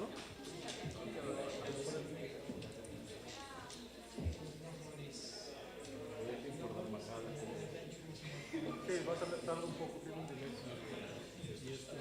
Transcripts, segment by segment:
¿no? Sí, va a tardar un poco, tiene un delay. Y esto.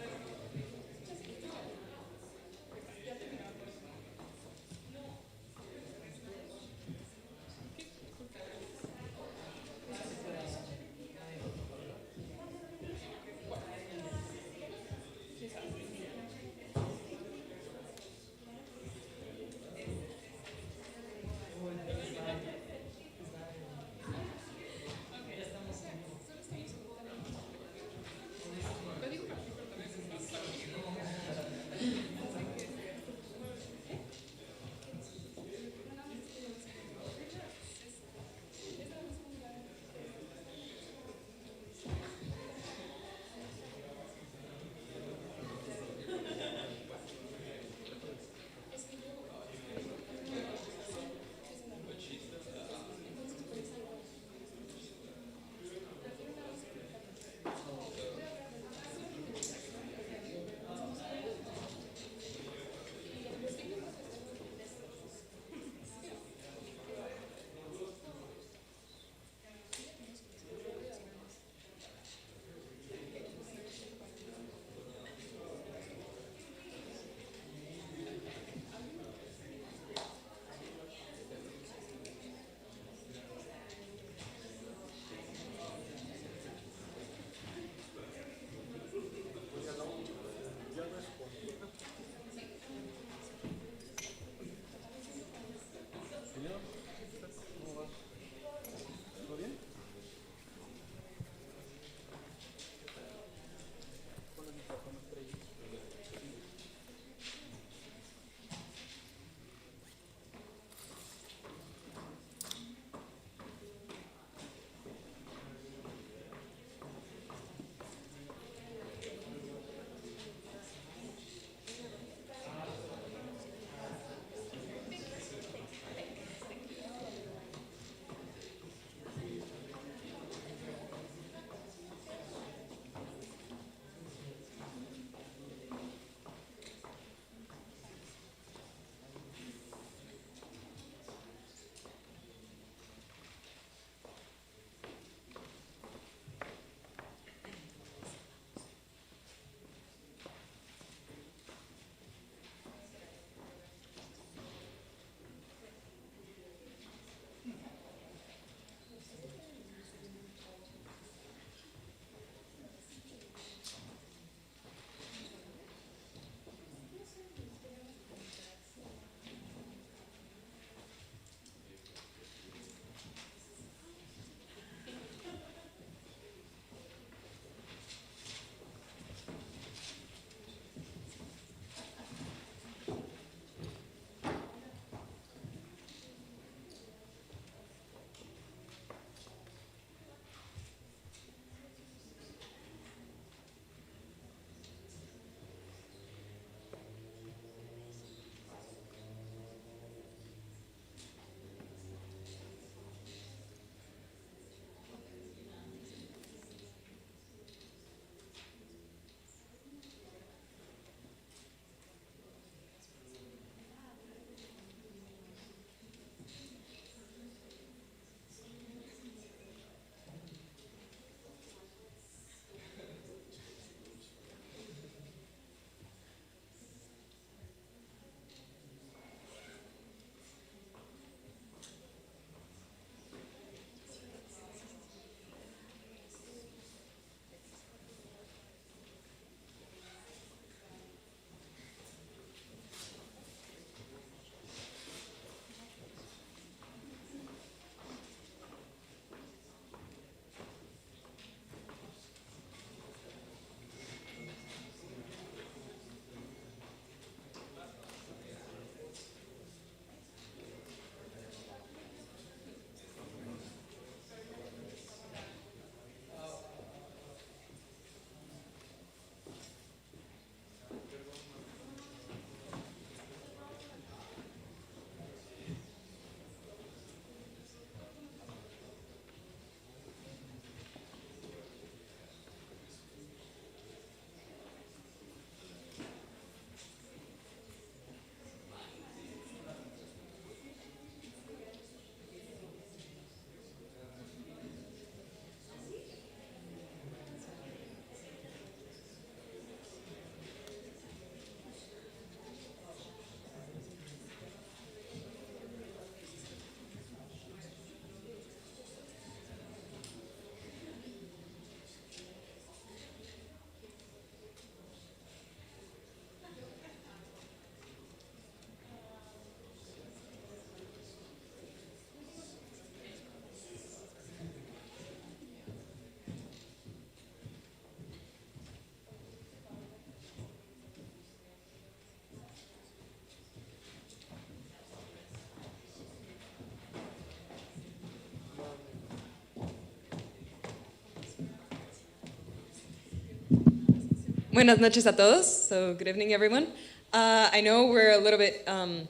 Buenas noches a todos. So good evening, everyone. I know we're a little bit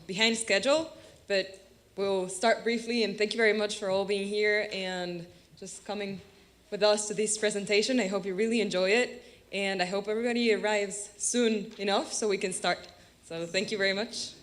behind schedule, but we'll start briefly. And thank you very much for all being here and just coming with us to this presentation. I hope you really enjoy it, and I hope everybody arrives soon enough so we can start. So thank you very much.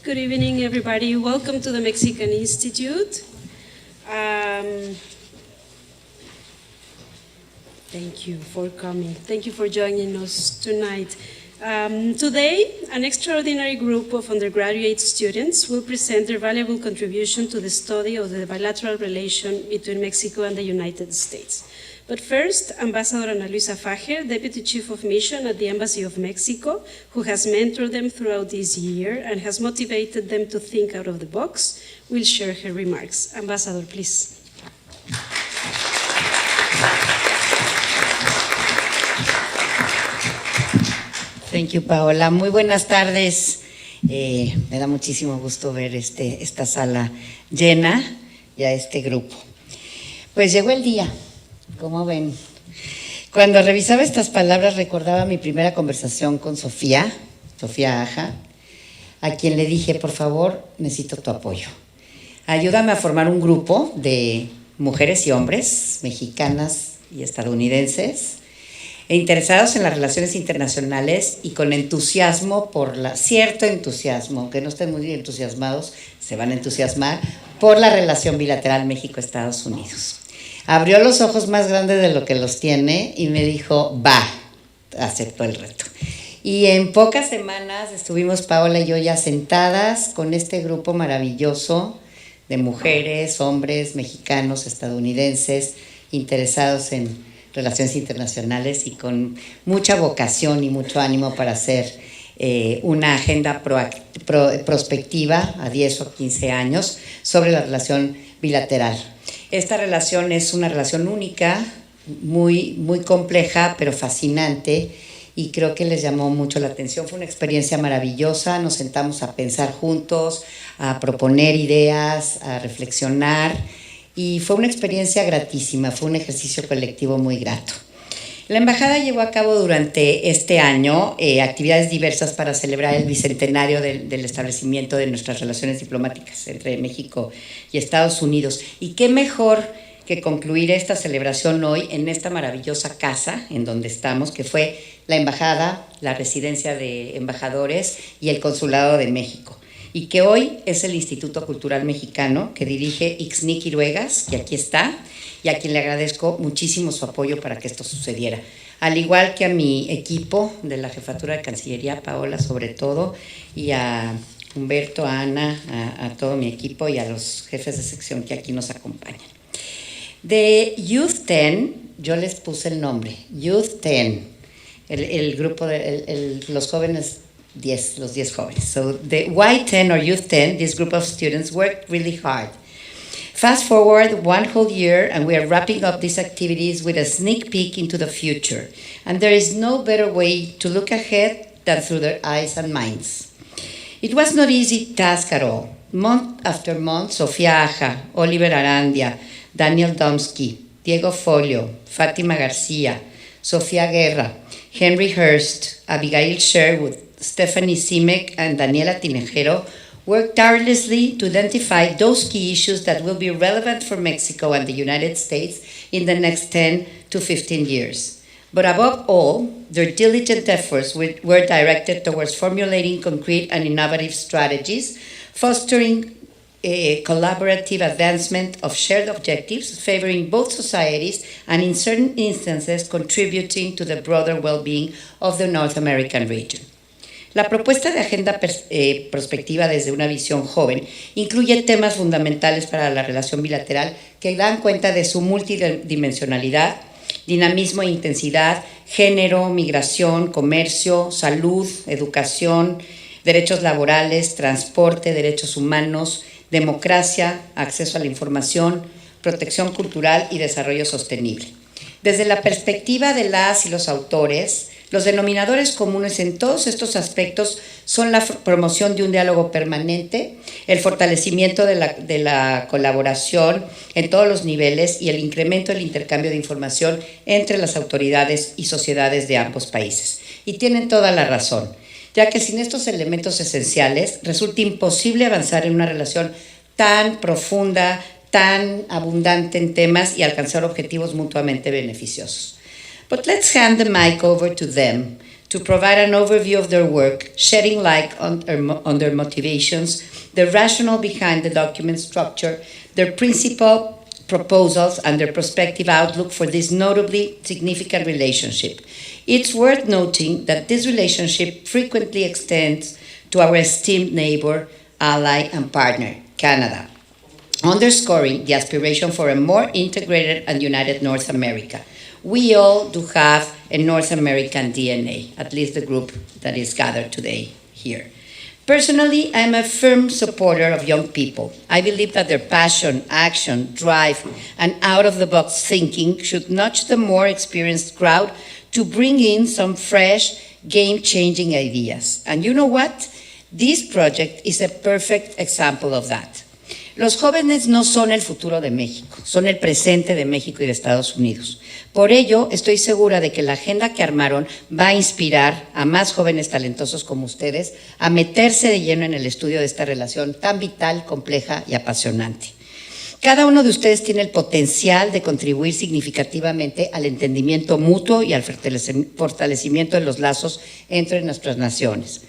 Good evening, everybody. Welcome to the Mexican Institute. Thank you for coming. Thank you for joining us tonight. Today, an extraordinary group of undergraduate students will present their valuable contribution to the study of the bilateral relation between Mexico and the United States. But first, Ambassador Ana Luisa Fajer, Deputy Chief of Mission at the Embassy of Mexico, who has mentored them throughout this year and has motivated them to think out of the box, will share her remarks. Ambassador, please. Thank you, Paola. Muy buenas tardes. Me da muchísimo gusto ver esta sala llena y a este grupo. Pues llegó el día, como ven. Cuando revisaba estas palabras recordaba mi primera conversación con Sofía Aja, a quien le dije, por favor, necesito tu apoyo. Ayúdame a formar un grupo de mujeres y hombres, mexicanas y estadounidenses, interesados en las relaciones internacionales y con entusiasmo cierto entusiasmo, aunque no estén muy entusiasmados, se van a entusiasmar por la relación bilateral México-Estados Unidos. Abrió los ojos más grandes de lo que los tiene y me dijo, va, aceptó el reto. Y en pocas semanas estuvimos Paola y yo ya sentadas con este grupo maravilloso de mujeres, hombres, mexicanos, estadounidenses, interesados en relaciones internacionales y con mucha vocación y mucho ánimo para hacer una agenda prospectiva a 10 o 15 años sobre la relación bilateral. Esta relación es una relación única, muy, muy compleja, pero fascinante, y creo que les llamó mucho la atención. Fue una experiencia maravillosa, nos sentamos a pensar juntos, a proponer ideas, a reflexionar, y fue una experiencia gratísima, fue un ejercicio colectivo muy grato. La Embajada llevó a cabo durante este año actividades diversas para celebrar el bicentenario del establecimiento de nuestras relaciones diplomáticas entre México y Estados Unidos. Y qué mejor que concluir esta celebración hoy en esta maravillosa casa en donde estamos, que fue la Embajada, la residencia de embajadores y el Consulado de México. Y que hoy es el Instituto Cultural Mexicano que dirige Ixnic Iruegas, que aquí está, y a quien le agradezco muchísimo su apoyo para que esto sucediera. Al igual que a mi equipo de la Jefatura de Cancillería, Paola sobre todo, y a Humberto, a Ana, a todo mi equipo y a los jefes de sección que aquí nos acompañan. De Youth 10, yo les puse el nombre, Youth 10, el grupo de los jóvenes 10, los 10 jóvenes. So the Y10 or Youth 10, this group of students worked really hard. Fast forward one whole year and we are wrapping up these activities with a sneak peek into the future. And there is no better way to look ahead than through their eyes and minds. It was not easy task at all. Month after month, Sofía Aja, Oliver Arandia, Daniel Domsky, Diego Folio, Fátima García, Sofía Guerra, Henry Hurst, Abigail Sherwood, Stephanie Simek, and Daniela Tinejero worked tirelessly to identify those key issues that will be relevant for Mexico and the United States in the next 10 to 15 years. But above all, their diligent efforts were directed towards formulating concrete and innovative strategies, fostering a collaborative advancement of shared objectives, favoring both societies, and in certain instances, contributing to the broader well-being of the North American region. La propuesta de agenda prospectiva desde una visión joven incluye temas fundamentales para la relación bilateral que dan cuenta de su multidimensionalidad, dinamismo e intensidad, género, migración, comercio, salud, educación, derechos laborales, transporte, derechos humanos, democracia, acceso a la información, protección cultural y desarrollo sostenible. Desde la perspectiva de las y los autores, los denominadores comunes en todos estos aspectos son la promoción de un diálogo permanente, el fortalecimiento de la colaboración en todos los niveles y el incremento del intercambio de información entre las autoridades y sociedades de ambos países. Y tienen toda la razón, ya que sin estos elementos esenciales resulta imposible avanzar en una relación tan profunda, tan abundante en temas y alcanzar objetivos mutuamente beneficiosos. But let's hand the mic over to them to provide an overview of their work, shedding light on their motivations, the rationale behind the document structure, their principal proposals, and their prospective outlook for this notably significant relationship. It's worth noting that this relationship frequently extends to our esteemed neighbor, ally, and partner, Canada, underscoring the aspiration for a more integrated and united North America. We all do have a North American DNA, at least the group that is gathered today here. Personally, I'm a firm supporter of young people. I believe that their passion, action, drive, and out-of-the-box thinking should nudge the more experienced crowd to bring in some fresh, game-changing ideas. And you know what? This project is a perfect example of that. Los jóvenes no son el futuro de México, son el presente de México y de Estados Unidos. Por ello, estoy segura de que la agenda que armaron va a inspirar a más jóvenes talentosos como ustedes a meterse de lleno en el estudio de esta relación tan vital, compleja y apasionante. Cada uno de ustedes tiene el potencial de contribuir significativamente al entendimiento mutuo y al fortalecimiento de los lazos entre nuestras naciones.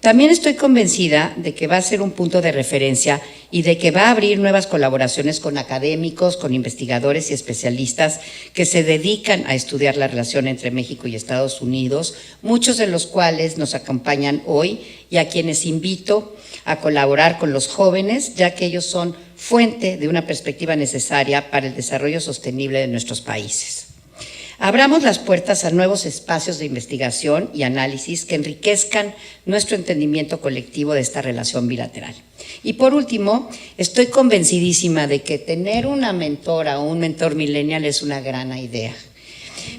También estoy convencida de que va a ser un punto de referencia y de que va a abrir nuevas colaboraciones con académicos, con investigadores y especialistas que se dedican a estudiar la relación entre México y Estados Unidos, muchos de los cuales nos acompañan hoy y a quienes invito a colaborar con los jóvenes, ya que ellos son fuente de una perspectiva necesaria para el desarrollo sostenible de nuestros países. Abramos las puertas a nuevos espacios de investigación y análisis que enriquezcan nuestro entendimiento colectivo de esta relación bilateral. Y por último, estoy convencidísima de que tener una mentora o un mentor millennial es una gran idea.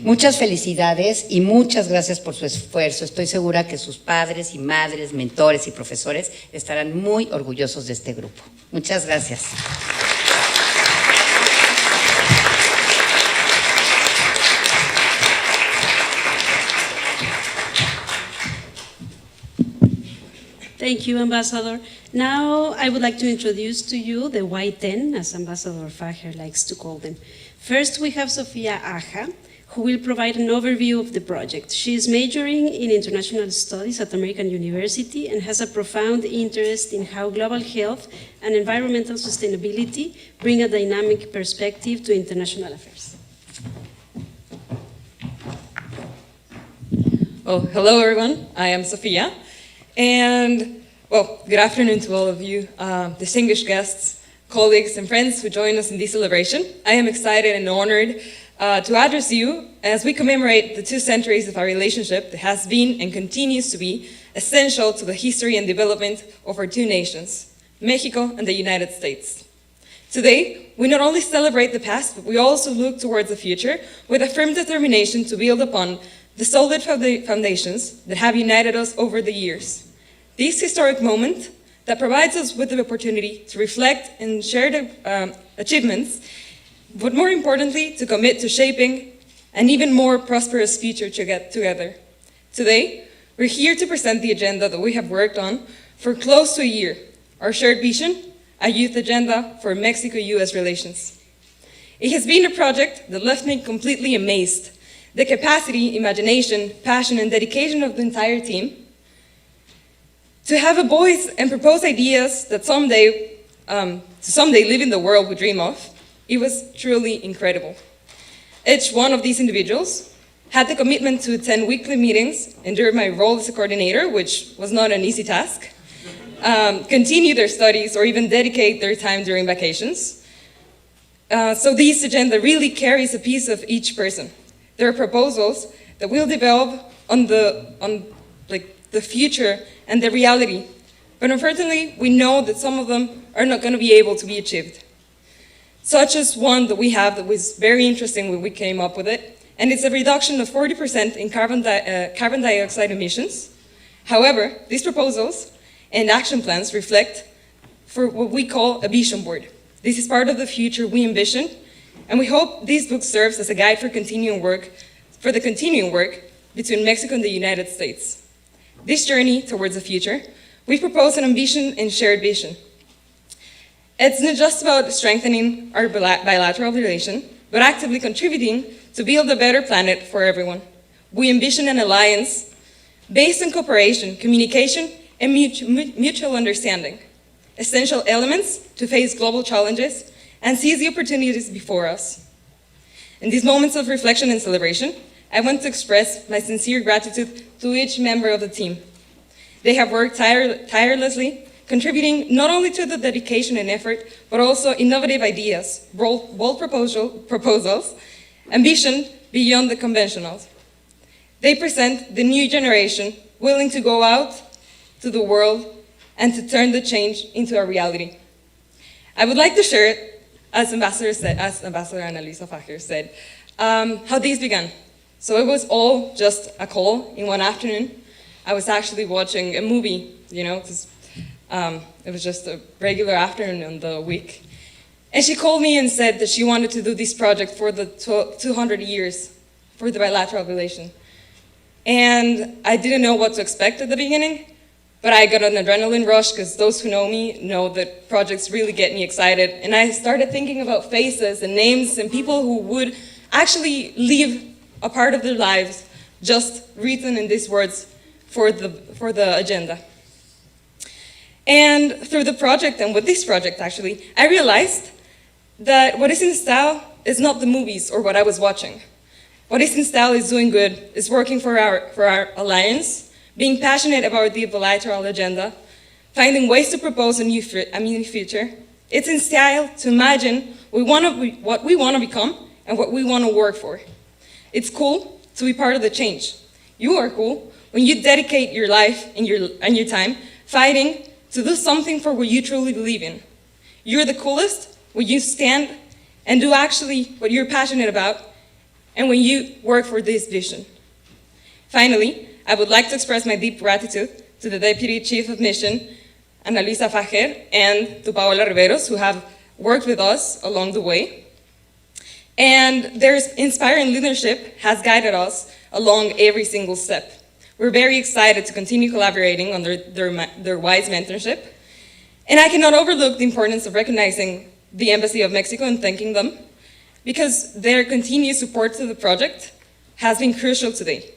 Muchas felicidades y muchas gracias por su esfuerzo. Estoy segura que sus padres y madres, mentores y profesores estarán muy orgullosos de este grupo. Muchas gracias. Thank you, Ambassador. Now I would like to introduce to you the Y10, as Ambassador Fajer likes to call them. First, we have Sofía Aja, who will provide an overview of the project. She is majoring in international studies at American University and has a profound interest in how global health and environmental sustainability bring a dynamic perspective to international affairs. Well, hello everyone, I am Sofía. And, well, good afternoon to all of you, distinguished guests, colleagues, and friends who join us in this celebration. I am excited and honored to address you as we commemorate the 2 centuries of our relationship that has been and continues to be essential to the history and development of our 2 nations, Mexico and the United States. Today, we not only celebrate the past, but we also look towards the future with a firm determination to build upon the solid foundations that have united us over the years. This historic moment that provides us with the opportunity to reflect and share the achievements, but more importantly, to commit to shaping an even more prosperous future together. Today, we're here to present the agenda that we have worked on for close to a year, our shared vision, a youth agenda for Mexico-U.S. relations. It has been a project that left me completely amazed. The capacity, imagination, passion, and dedication of the entire team to have a voice and propose ideas that someday live in the world we dream of, it was truly incredible. Each one of these individuals had the commitment to attend weekly meetings, endure my role as a coordinator, which was not an easy task, continue their studies, or even dedicate their time during vacations. So this agenda really carries a piece of each person. There are proposals that will develop on the future and the reality. But unfortunately, we know that some of them are not going to be able to be achieved. Such as one that we have that was very interesting when we came up with it, and it's a reduction of 40% in carbon dioxide emissions. However, these proposals and action plans reflect for what we call a vision board. This is part of the future we envision, and we hope this book serves as a guide for the continuing work between Mexico and the United States. This journey towards the future, we propose an ambition and shared vision. It's not just about strengthening our bilateral relation, but actively contributing to build a better planet for everyone. We envision an alliance based on cooperation, communication, and mutual understanding, essential elements to face global challenges and seize the opportunities before us. In these moments of reflection and celebration, I want to express my sincere gratitude to each member of the team. They have worked tirelessly, contributing not only to the dedication and effort, but also innovative ideas, bold proposals, ambition beyond the conventionals. They present the new generation willing to go out to the world and to turn the change into a reality. I would like to share, as Ambassador Annalisa Fajer said, how this began. So it was all just a call in one afternoon. I was actually watching a movie, It was just a regular afternoon in the week. And she called me and said that she wanted to do this project for the 200 years for the bilateral relation. And I didn't know what to expect at the beginning, but I got an adrenaline rush because those who know me know that projects really get me excited. And I started thinking about faces and names and people who would actually leave a part of their lives just written in these words for the agenda. And through the project, and with this project actually, I realized that what is in style is not the movies or what I was watching. What is in style is doing good, is working for our alliance, being passionate about the bilateral agenda, finding ways to propose a new future. It's in style to imagine what we want to become and what we want to work for. It's cool to be part of the change. You are cool when you dedicate your life and your time fighting to do something for what you truly believe in. You're the coolest when you stand and do actually what you're passionate about and when you work for this vision. Finally, I would like to express my deep gratitude to the Deputy Chief of Mission, Ana Luisa Fajer, and to Paola Riveros, who have worked with us along the way. And their inspiring leadership has guided us along every single step. We're very excited to continue collaborating under their wise mentorship. And I cannot overlook the importance of recognizing the Embassy of Mexico and thanking them, because their continued support to the project has been crucial today.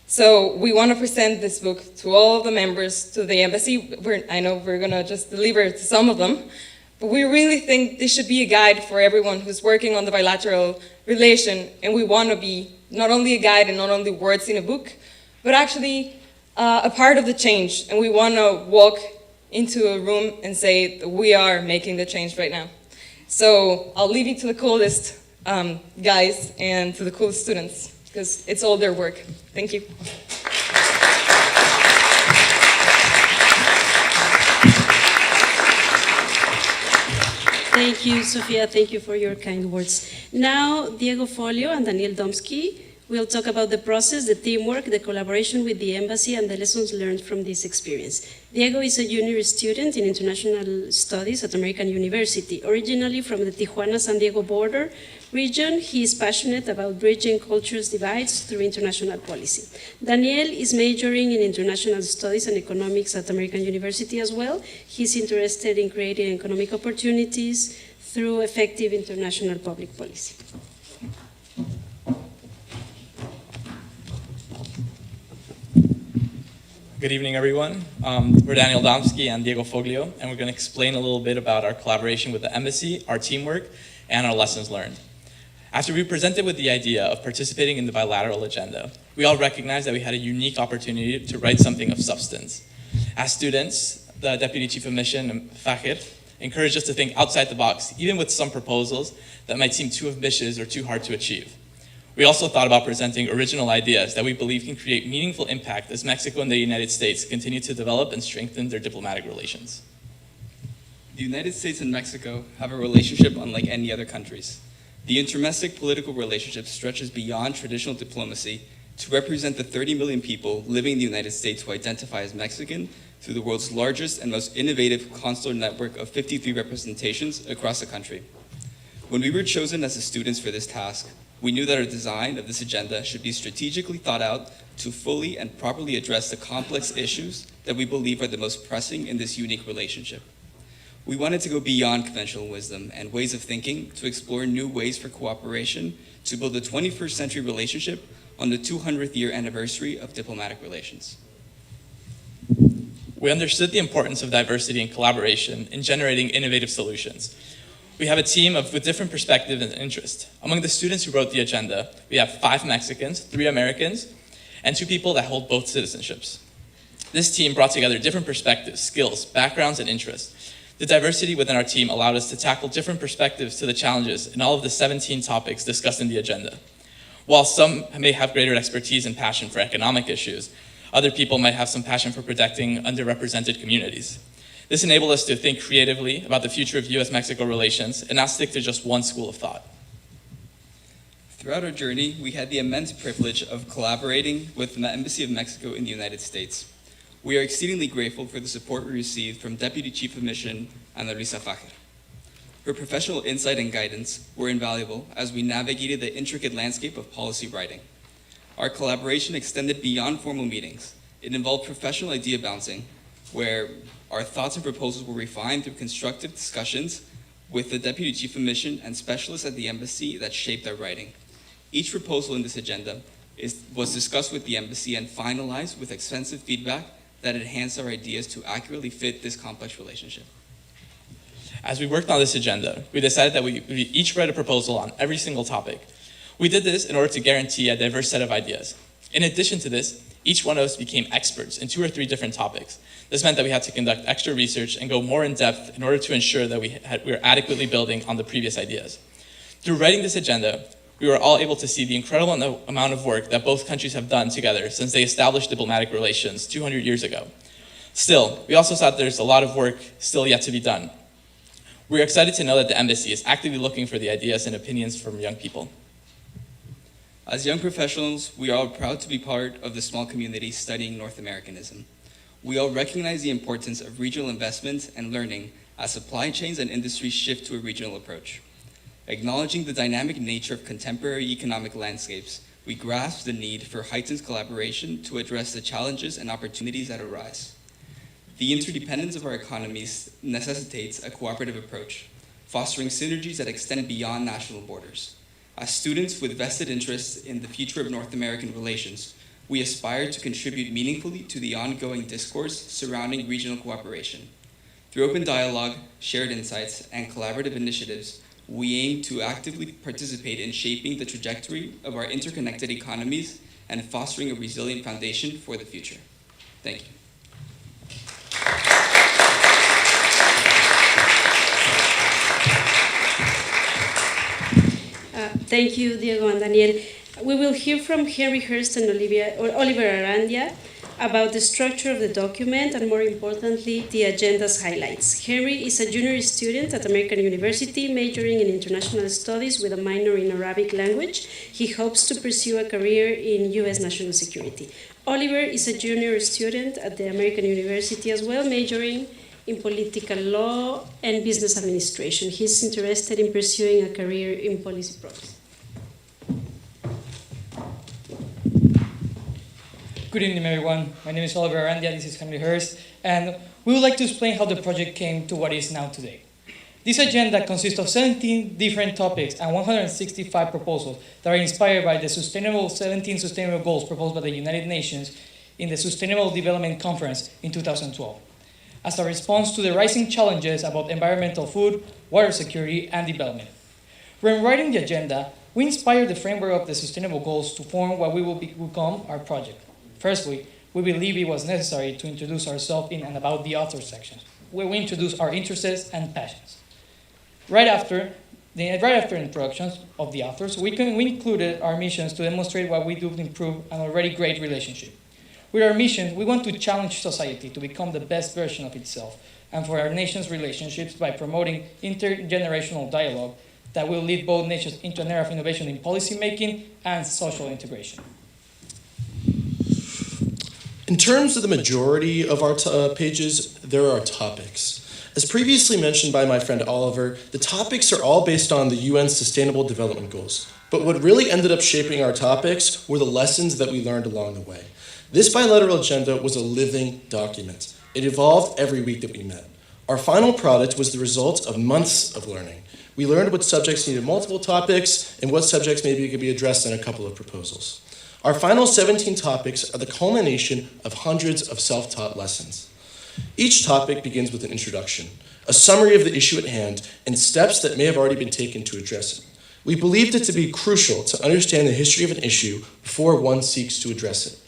So we want to present this book to all of the members, to the embassy. I know we're going to just deliver to some of them, but we really think this should be a guide for everyone who's working on the bilateral relation, and we want to be not only a guide and not only words in a book, but actually a part of the change, and we want to walk into a room and say that we are making the change right now. So I'll leave it to the coolest guys and to the coolest students, because it's all their work. Thank you. Thank you, Sofia. Thank you for your kind words. Now, Diego Folio and Daniel Domsky will talk about the process, the teamwork, the collaboration with the embassy, and the lessons learned from this experience. Diego is a junior student in international studies at American University. Originally from the Tijuana-San Diego border region, he is passionate about bridging cultures divides through international policy. Daniel is majoring in international studies and economics at American University as well. He's interested in creating economic opportunities through effective international public policy. Good evening, everyone. We're Daniel Domsky and Diego Foglio, and we're going to explain a little bit about our collaboration with the embassy, our teamwork, and our lessons learned. After we presented with the idea of participating in the bilateral agenda, we all recognized that we had a unique opportunity to write something of substance. As students, the Deputy Chief of Mission, Fajer, encouraged us to think outside the box, even with some proposals that might seem too ambitious or too hard to achieve. We also thought about presenting original ideas that we believe can create meaningful impact as Mexico and the United States continue to develop and strengthen their diplomatic relations. The United States and Mexico have a relationship unlike any other countries. The intermestic political relationship stretches beyond traditional diplomacy to represent the 30 million people living in the United States who identify as Mexican through the world's largest and most innovative consular network of 53 representations across the country. When we were chosen as the students for this task, we knew that our design of this agenda should be strategically thought out to fully and properly address the complex issues that we believe are the most pressing in this unique relationship. We wanted to go beyond conventional wisdom and ways of thinking to explore new ways for cooperation to build a 21st century relationship on the 200th year anniversary of diplomatic relations. We understood the importance of diversity and collaboration in generating innovative solutions. We have a team with different perspectives and interests. Among the students who wrote the agenda, we have 5 Mexicans, 3 Americans, and 2 people that hold both citizenships. This team brought together different perspectives, skills, backgrounds, and interests. The diversity within our team allowed us to tackle different perspectives to the challenges in all of the 17 topics discussed in the agenda. While some may have greater expertise and passion for economic issues, other people might have some passion for protecting underrepresented communities. This enabled us to think creatively about the future of US-Mexico relations and not stick to just one school of thought. Throughout our journey, we had the immense privilege of collaborating with the Embassy of Mexico in the United States. We are exceedingly grateful for the support we received from Deputy Chief of Mission Ana Luisa Fajer. Her professional insight and guidance were invaluable as we navigated the intricate landscape of policy writing. Our collaboration extended beyond formal meetings. It involved professional idea bouncing, where our thoughts and proposals were refined through constructive discussions with the Deputy Chief of Mission and specialists at the embassy that shaped our writing. Each proposal in this agenda was discussed with the embassy and finalized with extensive feedback that enhanced our ideas to accurately fit this complex relationship. As we worked on this agenda, we decided that we each write a proposal on every single topic. We did this in order to guarantee a diverse set of ideas. In addition to this, each one of us became experts in 2 or 3 different topics. This meant that we had to conduct extra research and go more in depth in order to ensure that we were adequately building on the previous ideas. Through writing this agenda, we were all able to see the incredible amount of work that both countries have done together since they established diplomatic relations 200 years ago. Still, we also saw that there's a lot of work still yet to be done. We're excited to know that the embassy is actively looking for the ideas and opinions from young people. As young professionals, we are all proud to be part of the small community studying North Americanism. We all recognize the importance of regional investment and learning as supply chains and industries shift to a regional approach. Acknowledging the dynamic nature of contemporary economic landscapes, we grasp the need for heightened collaboration to address the challenges and opportunities that arise. The interdependence of our economies necessitates a cooperative approach, fostering synergies that extend beyond national borders. As students with vested interests in the future of North American relations, we aspire to contribute meaningfully to the ongoing discourse surrounding regional cooperation. Through open dialogue, shared insights, and collaborative initiatives, we aim to actively participate in shaping the trajectory of our interconnected economies and fostering a resilient foundation for the future. Thank you. Thank you, Diego and Daniel. We will hear from Henry Hurst and Oliver Arandia about the structure of the document and, more importantly, the agenda's highlights. Henry is a junior student at American University, majoring in international studies with a minor in Arabic language. He hopes to pursue a career in U.S. national security. Oliver is a junior student at the American University as well, majoring in political law and business administration. He's interested in pursuing a career in policy process. Good evening, everyone. My name is Oliver Arandia, this is Henry Hurst, and we would like to explain how the project came to what it is now today. This agenda consists of 17 different topics and 165 proposals that are inspired by the 17 sustainable goals proposed by the United Nations in the Sustainable Development Conference in 2012, as a response to the rising challenges about environmental, food, water security, and development. When writing the agenda, we inspired the framework of the sustainable goals to form what we will become our project. Firstly, we believe it was necessary to introduce ourselves in and about the author section, where we introduce our interests and passions. Right after introductions of the authors, we included our missions to demonstrate what we do to improve an already great relationship. With our mission, we want to challenge society to become the best version of itself, and for our nation's relationships by promoting intergenerational dialogue that will lead both nations into an era of innovation in policymaking and social integration. In terms of the majority of our pages, there are topics. As previously mentioned by my friend Oliver, the topics are all based on the UN's Sustainable Development Goals. But what really ended up shaping our topics were the lessons that we learned along the way. This bilateral agenda was a living document. It evolved every week that we met. Our final product was the result of months of learning. We learned what subjects needed multiple topics and what subjects maybe could be addressed in a couple of proposals. Our final 17 topics are the culmination of hundreds of self-taught lessons. Each topic begins with an introduction, a summary of the issue at hand, and steps that may have already been taken to address it. We believed it to be crucial to understand the history of an issue before one seeks to address it.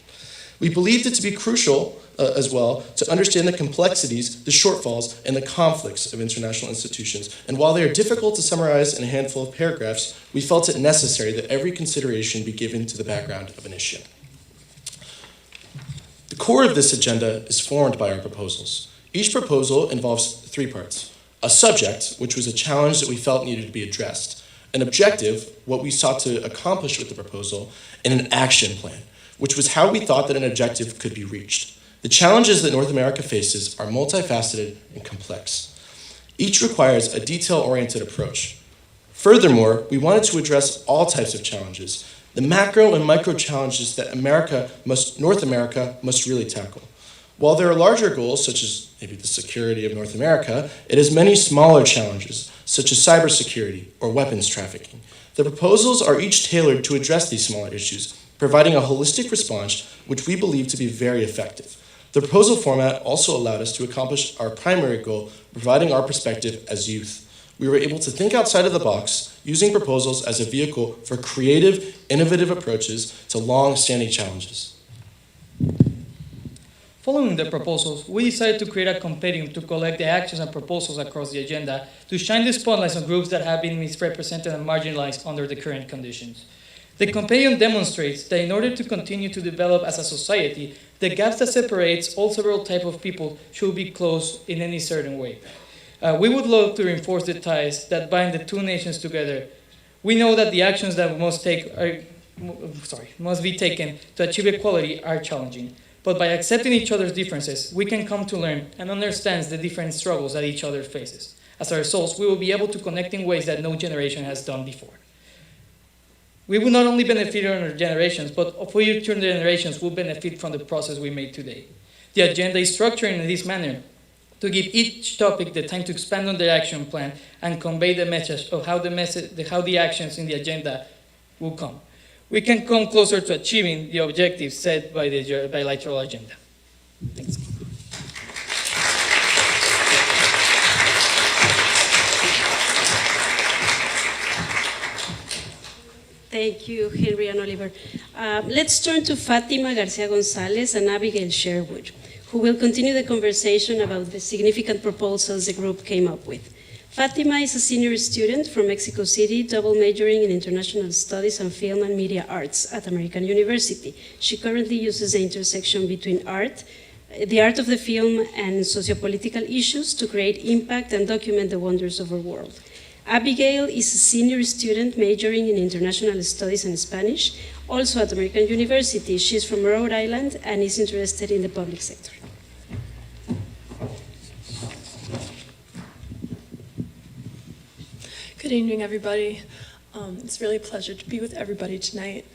We believed it to be crucial as well to understand the complexities, the shortfalls, and the conflicts of international institutions. And while they are difficult to summarize in a handful of paragraphs, we felt it necessary that every consideration be given to the background of an issue. The core of this agenda is formed by our proposals. Each proposal involves 3 parts: a subject, which was a challenge that we felt needed to be addressed; an objective, what we sought to accomplish with the proposal; and an action plan, which was how we thought that an objective could be reached. The challenges that North America faces are multifaceted and complex. Each requires a detail-oriented approach. Furthermore, we wanted to address all types of challenges, the macro and micro challenges that North America must really tackle. While there are larger goals, such as maybe the security of North America, it has many smaller challenges, such as cybersecurity or weapons trafficking. The proposals are each tailored to address these smaller issues, providing a holistic response which we believe to be very effective. The proposal format also allowed us to accomplish our primary goal, providing our perspective as youth. We were able to think outside of the box, using proposals as a vehicle for creative, innovative approaches to long-standing challenges. Following the proposals, we decided to create a compendium to collect the actions and proposals across the agenda to shine the spotlights on groups that have been misrepresented and marginalized under the current conditions. The compendium demonstrates that in order to continue to develop as a society, the gaps that separates all several types of people should be closed in any certain way. We would love to reinforce the ties that bind the two nations together. We know that the actions that must be taken to achieve equality are challenging. But by accepting each other's differences, we can come to learn and understand the different struggles that each other faces. As a result, we will be able to connect in ways that no generation has done before. We will not only benefit our generations, but future generations will benefit from the process we made today. The agenda is structured in this manner to give each topic the time to expand on the action plan and convey the message of how the actions in the agenda will come. We can come closer to achieving the objectives set by the bilateral agenda. Thanks. Thank you, Henry and Oliver. Let's turn to Fatima Garcia Gonzalez and Abigail Sherwood, who will continue the conversation about the significant proposals the group came up with. Fatima is a senior student from Mexico City, double majoring in international studies and film and media arts at American University. She currently uses the intersection between the art of the film, and sociopolitical issues to create impact and document the wonders of our world. Abigail is a senior student majoring in international studies and Spanish, also at American University. She's from Rhode Island and is interested in the public sector. Good evening, everybody. It's really a pleasure to be with everybody tonight.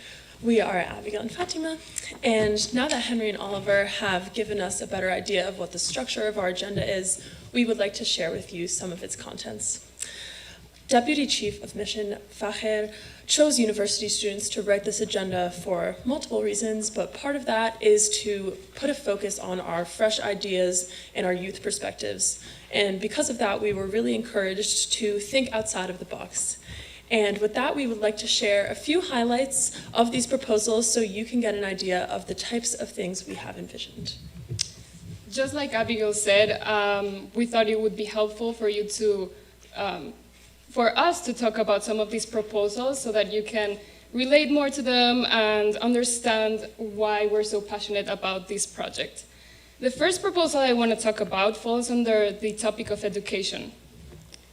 We are Abigail and Fatima, and now that Henry and Oliver have given us a better idea of what the structure of our agenda is, we would like to share with you some of its contents. Deputy Chief of Mission Fajer chose university students to write this agenda for multiple reasons, but part of that is to put a focus on our fresh ideas and our youth perspectives. And because of that, we were really encouraged to think outside of the box. And with that, we would like to share a few highlights of these proposals so you can get an idea of the types of things we have envisioned. Just like Abigail said, we thought it would be helpful for you to, for us to talk about some of these proposals so that you can relate more to them and understand why we're so passionate about this project. The first proposal I want to talk about falls under the topic of education.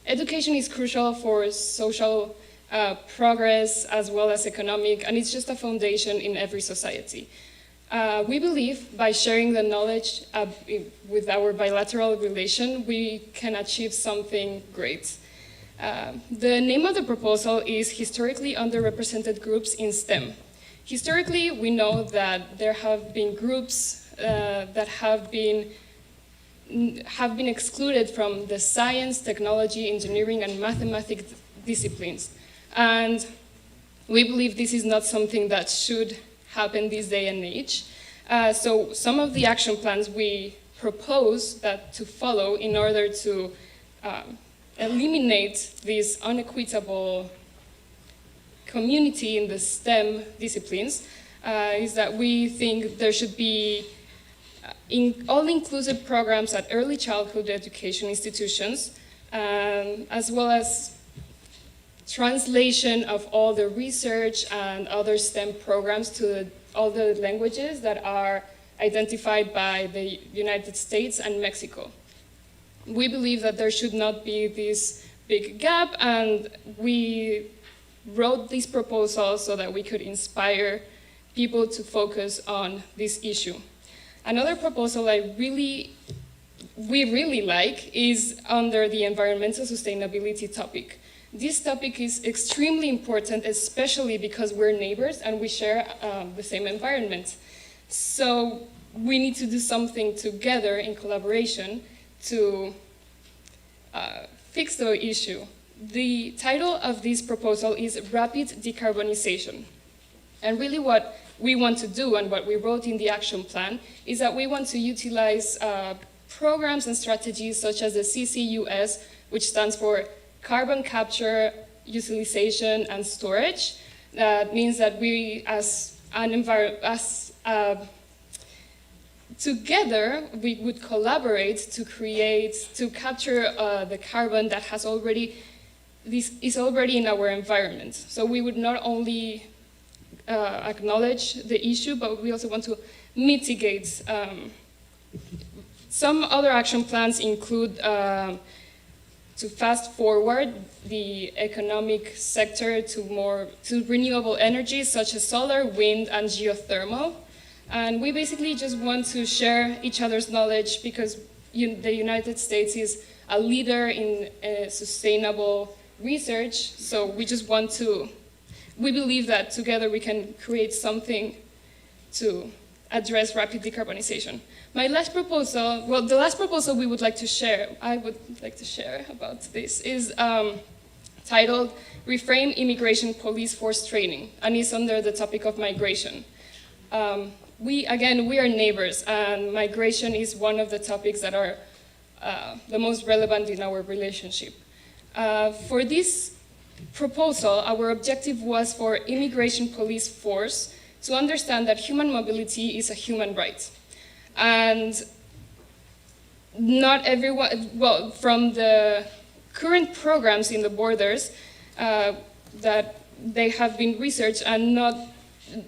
Education is crucial for social progress as well as economic, and it's just a foundation in every society. We believe by sharing the knowledge with our bilateral relation, we can achieve something great. The name of the proposal is Historically Underrepresented Groups in STEM. Historically, we know that there have been groups that have been excluded from the science, technology, engineering, and mathematics disciplines. And we believe this is not something that should happen this day and age. So some of the action plans we propose that to follow in order to eliminate this unequitable community in the STEM disciplines is that we think there should be all-inclusive programs at early childhood education institutions, as well as translation of all the research and other STEM programs to all the languages that are identified by the United States and Mexico. We believe that there should not be this big gap, and we wrote these proposals so that we could inspire people to focus on this issue. Another proposal we really like is under the environmental sustainability topic. This topic is extremely important, especially because we're neighbors and we share the same environment. So we need to do something together in collaboration to fix the issue. The title of this proposal is Rapid Decarbonization. And really what we want to do and what we wrote in the action plan is that we want to utilize programs and strategies such as the CCUS, which stands for Carbon Capture, Utilization, and Storage. That means that we, together, we would collaborate to capture the carbon that is already in our environment. So we would not only acknowledge the issue, but we also want to mitigate. Some other action plans include to fast forward the economic sector to renewable energies such as solar, wind, and geothermal. And we basically just want to share each other's knowledge because the United States is a leader in sustainable research. So we believe that together we can create something to address rapid decarbonization. My last proposal, well, the last proposal I would like to share about this is titled Reframe Immigration Police Force Training, and is under the topic of migration. We are neighbors, and migration is one of the topics that are the most relevant in our relationship. For this proposal, our objective was for immigration police force to understand that human mobility is a human right. And not everyone, well, from the current programs in the borders that they have been researched, and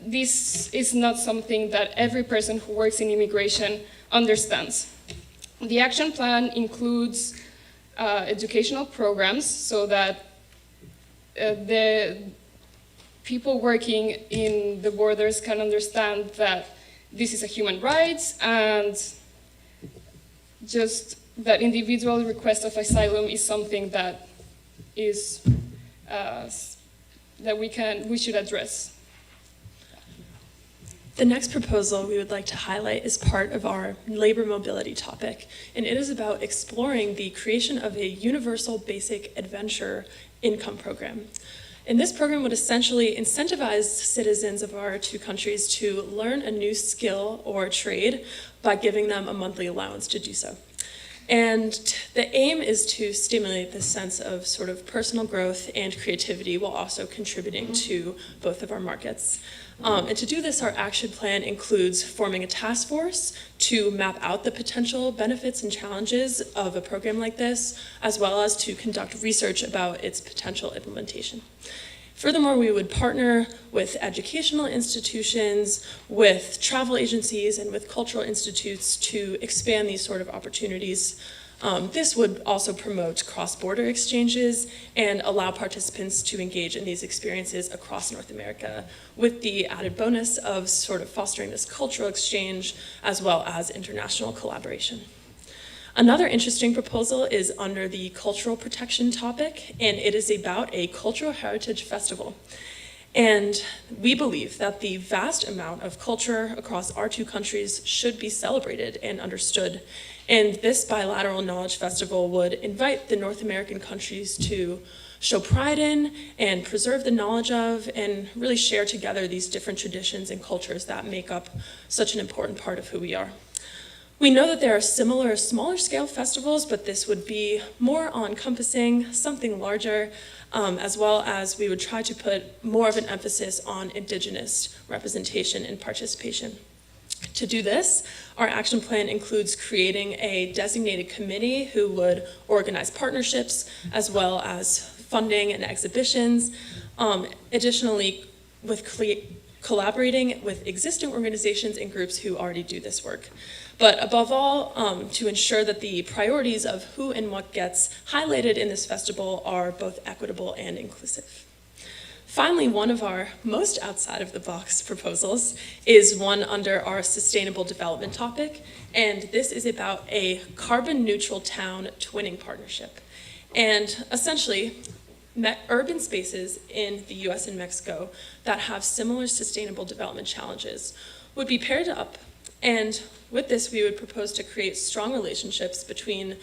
this is not something that every person who works in immigration understands. The action plan includes educational programs so that the people working in the borders can understand that this is a human right, and just that individual request of asylum is something that is that we should address. The next proposal we would like to highlight is part of our labor mobility topic, and it is about exploring the creation of a universal basic adventure income program. And this program would essentially incentivize citizens of our two countries to learn a new skill or trade by giving them a monthly allowance to do so. And the aim is to stimulate this sense of sort of personal growth and creativity while also contributing to both of our markets. And to do this, our action plan includes forming a task force to map out the potential benefits and challenges of a program like this, as well as to conduct research about its potential implementation. Furthermore, we would partner with educational institutions, with travel agencies, and with cultural institutes to expand these sort of opportunities. This would also promote cross-border exchanges and allow participants to engage in these experiences across North America, with the added bonus of sort of fostering this cultural exchange as well as international collaboration. Another interesting proposal is under the cultural protection topic, and it is about a cultural heritage festival. And we believe that the vast amount of culture across our two countries should be celebrated and understood. And this bilateral knowledge festival would invite the North American countries to show pride in and preserve the knowledge of and really share together these different traditions and cultures that make up such an important part of who we are. We know that there are similar smaller scale festivals, but this would be more all-encompassing, something larger, as well as we would try to put more of an emphasis on Indigenous representation and participation. To do this, our action plan includes creating a designated committee who would organize partnerships as well as funding and exhibitions. Additionally, collaborating with existing organizations and groups who already do this work. But above all, to ensure that the priorities of who and what gets highlighted in this festival are both equitable and inclusive. Finally, one of our most outside of the box proposals is one under our sustainable development topic, and this is about a carbon neutral town twinning partnership. And essentially, urban spaces in the US and Mexico that have similar sustainable development challenges would be paired up, and with this we would propose to create strong relationships between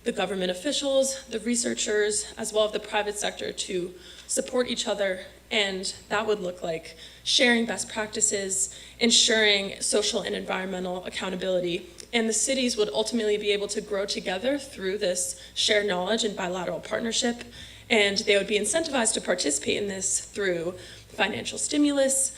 the government officials, the researchers, as well as the private sector to support each other, and that would look like sharing best practices, ensuring social and environmental accountability, and the cities would ultimately be able to grow together through this shared knowledge and bilateral partnership, and they would be incentivized to participate in this through financial stimulus,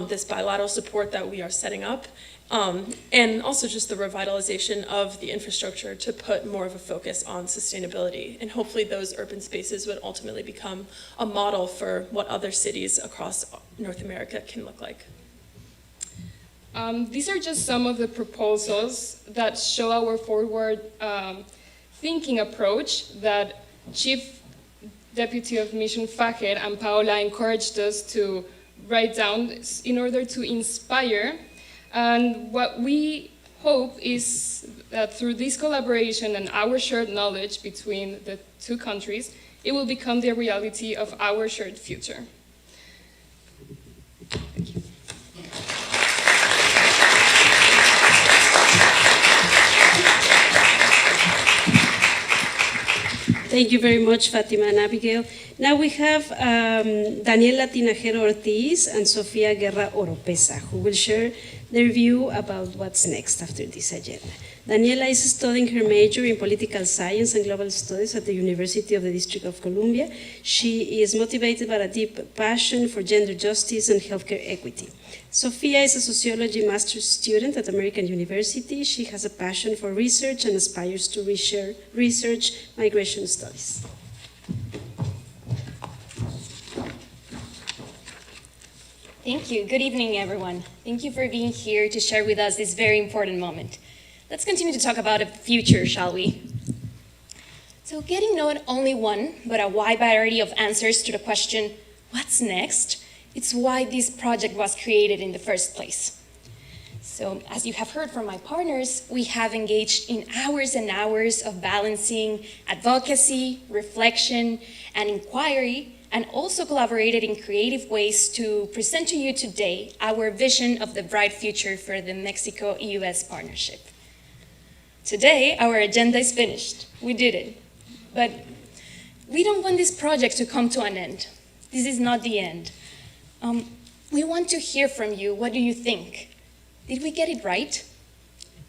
this bilateral support that we are setting up, and also just the revitalization of the infrastructure to put more of a focus on sustainability. And hopefully those urban spaces would ultimately become a model for what other cities across North America can look like. These are just some of the proposals that show our forward thinking approach that Chief Deputy of Mission Fajer and Paola encouraged us to write down in order to inspire. And what we hope is that through this collaboration and our shared knowledge between the two countries, it will become the reality of our shared future. Thank you. Thank you very much, Fatima and Abigail. Now we have Daniela Tinajero Ortiz and Sofia Guerra Oropesa, who will share their view about what's next after this agenda. Daniela is studying her major in political science and global studies at the University of the District of Columbia. She is motivated by a deep passion for gender justice and healthcare equity. Sofia is a sociology master's student at American University. She has a passion for research and aspires to research migration studies. Thank you. Good evening, everyone. Thank you for being here to share with us this very important moment. Let's continue to talk about the future, shall we? So getting not only one, but a wide variety of answers to the question, what's next? It's why this project was created in the first place. So as you have heard from my partners, we have engaged in hours and hours of balancing advocacy, reflection, and inquiry, and also collaborated in creative ways to present to you today our vision of the bright future for the Mexico-US partnership. Today, our agenda is finished. We did it. But we don't want this project to come to an end. This is not the end. We want to hear from you. What do you think? Did we get it right?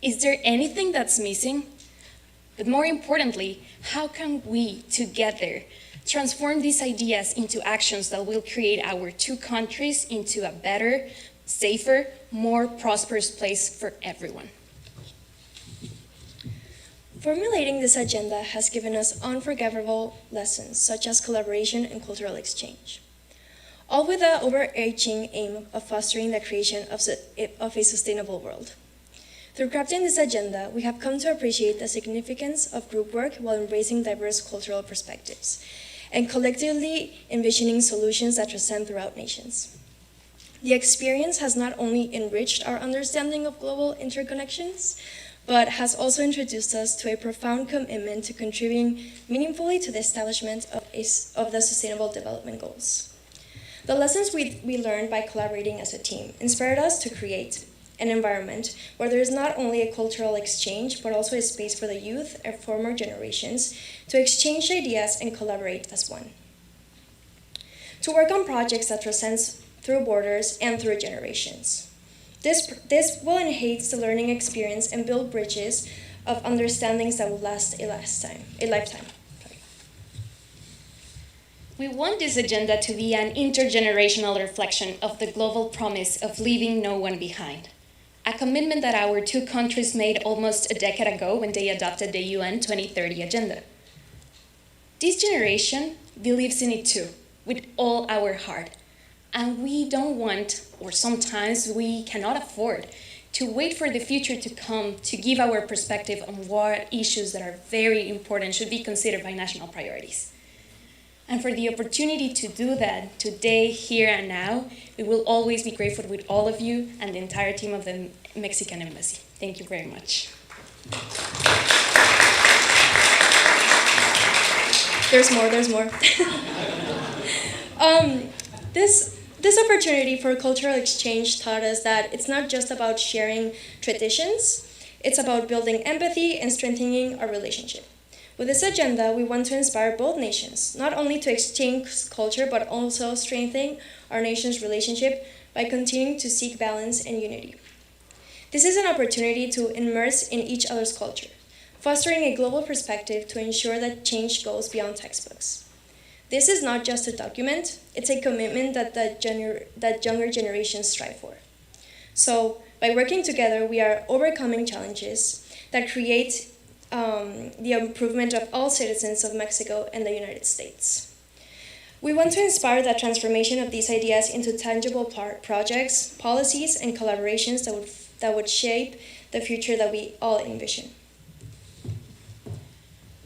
Is there anything that's missing? But more importantly, how can we together transform these ideas into actions that will create our two countries into a better, safer, more prosperous place for everyone? Formulating this agenda has given us unforgettable lessons, such as collaboration and cultural exchange, all with the overarching aim of fostering the creation of a sustainable world. Through crafting this agenda, we have come to appreciate the significance of group work while embracing diverse cultural perspectives and collectively envisioning solutions that transcend throughout nations. The experience has not only enriched our understanding of global interconnections, but has also introduced us to a profound commitment to contributing meaningfully to the establishment of the Sustainable Development Goals. The lessons we learned by collaborating as a team inspired us to create an environment where there is not only a cultural exchange, but also a space for the youth and former generations to exchange ideas and collaborate as one. To work on projects that transcend through borders and through generations. This will enhance the learning experience and build bridges of understandings that will last a lifetime. We want this agenda to be an intergenerational reflection of the global promise of leaving no one behind, a commitment that our two countries made almost a decade ago when they adopted the UN 2030 Agenda. This generation believes in it too, with all our heart. And we don't want, or sometimes we cannot afford, to wait for the future to come to give our perspective on what issues that are very important should be considered by national priorities. And for the opportunity to do that today, here and now, we will always be grateful with all of you and the entire team of the Mexican Embassy. Thank you very much. There's more. This opportunity for cultural exchange taught us that it's not just about sharing traditions, it's about building empathy and strengthening our relationship. With this agenda, we want to inspire both nations, not only to exchange culture, but also strengthen our nation's relationship by continuing to seek balance and unity. This is an opportunity to immerse in each other's culture, fostering a global perspective to ensure that change goes beyond textbooks. This is not just a document, it's a commitment that younger generations strive for. So, by working together, we are overcoming challenges that create the improvement of all citizens of Mexico and the United States. We want to inspire the transformation of these ideas into tangible projects, policies, and collaborations that would shape the future that we all envision.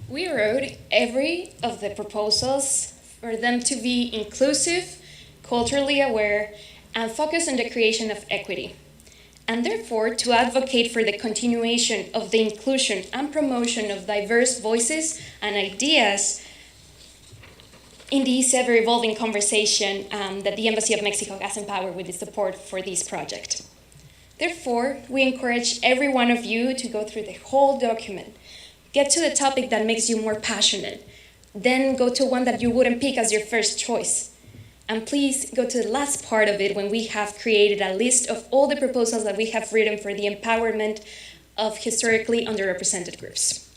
We wrote every of the proposals for them to be inclusive, culturally aware, and focus on the creation of equity, and therefore to advocate for the continuation of the inclusion and promotion of diverse voices and ideas in this ever-evolving conversation that the Embassy of Mexico has empowered with the support for this project. Therefore, we encourage every one of you to go through the whole document, get to the topic that makes you more passionate, then go to one that you wouldn't pick as your first choice. And please go to the last part of it when we have created a list of all the proposals that we have written for the empowerment of historically underrepresented groups.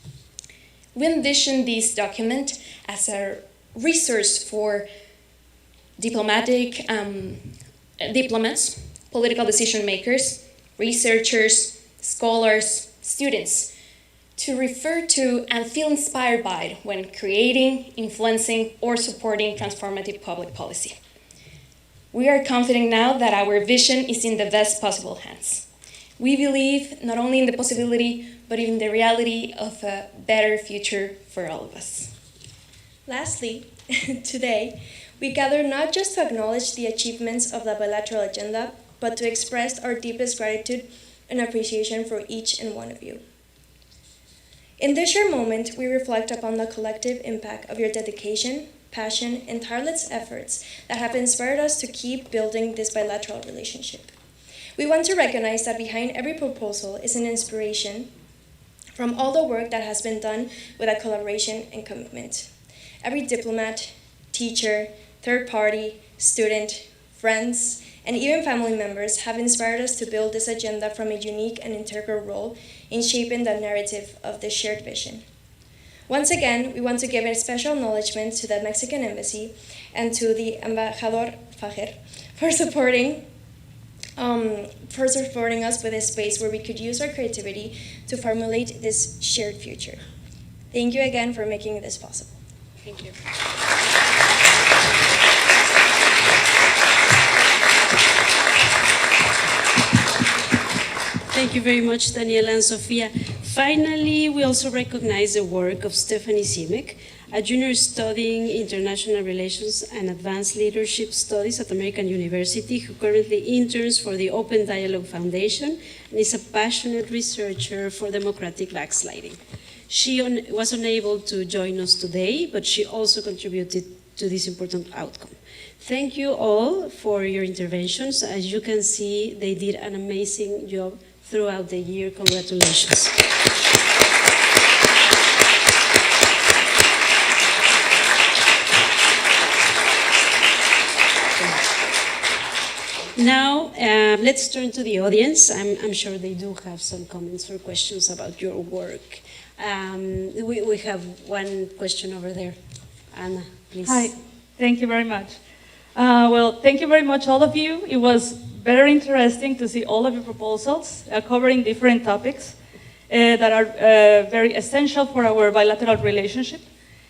We envision this document as a resource for diplomats, political decision makers, researchers, scholars, students, to refer to and feel inspired by when creating, influencing, or supporting transformative public policy. We are confident now that our vision is in the best possible hands. We believe not only in the possibility, but in the reality of a better future for all of us. Lastly, today, we gather not just to acknowledge the achievements of the bilateral agenda, but to express our deepest gratitude and appreciation for each and one of you. In this short moment, we reflect upon the collective impact of your dedication, passion, and tireless efforts that have inspired us to keep building this bilateral relationship. We want to recognize that behind every proposal is an inspiration from all the work that has been done with a collaboration and commitment. Every diplomat, teacher, third party, student, friends, and even family members have inspired us to build this agenda from a unique and integral role in shaping the narrative of this shared vision. Once again, we want to give a special acknowledgement to the Mexican Embassy and to the Embajador Fajer for supporting us with a space where we could use our creativity to formulate this shared future. Thank you again for making this possible. Thank you. Thank you very much, Daniela and Sofia. Finally, we also recognize the work of Stephanie Simek, a junior studying international relations and advanced leadership studies at American University, who currently interns for the Open Dialogue Foundation and is a passionate researcher for democratic backsliding. She was unable to join us today, but she also contributed to this important outcome. Thank you all for your interventions. As you can see, they did an amazing job throughout the year. Congratulations. Now, let's turn to the audience. I'm sure they do have some comments or questions about your work. We have one question over there. Anna, please. Hi, thank you very much. Well, thank you very much, all of you. It was very interesting to see all of your proposals covering different topics that are very essential for our bilateral relationship.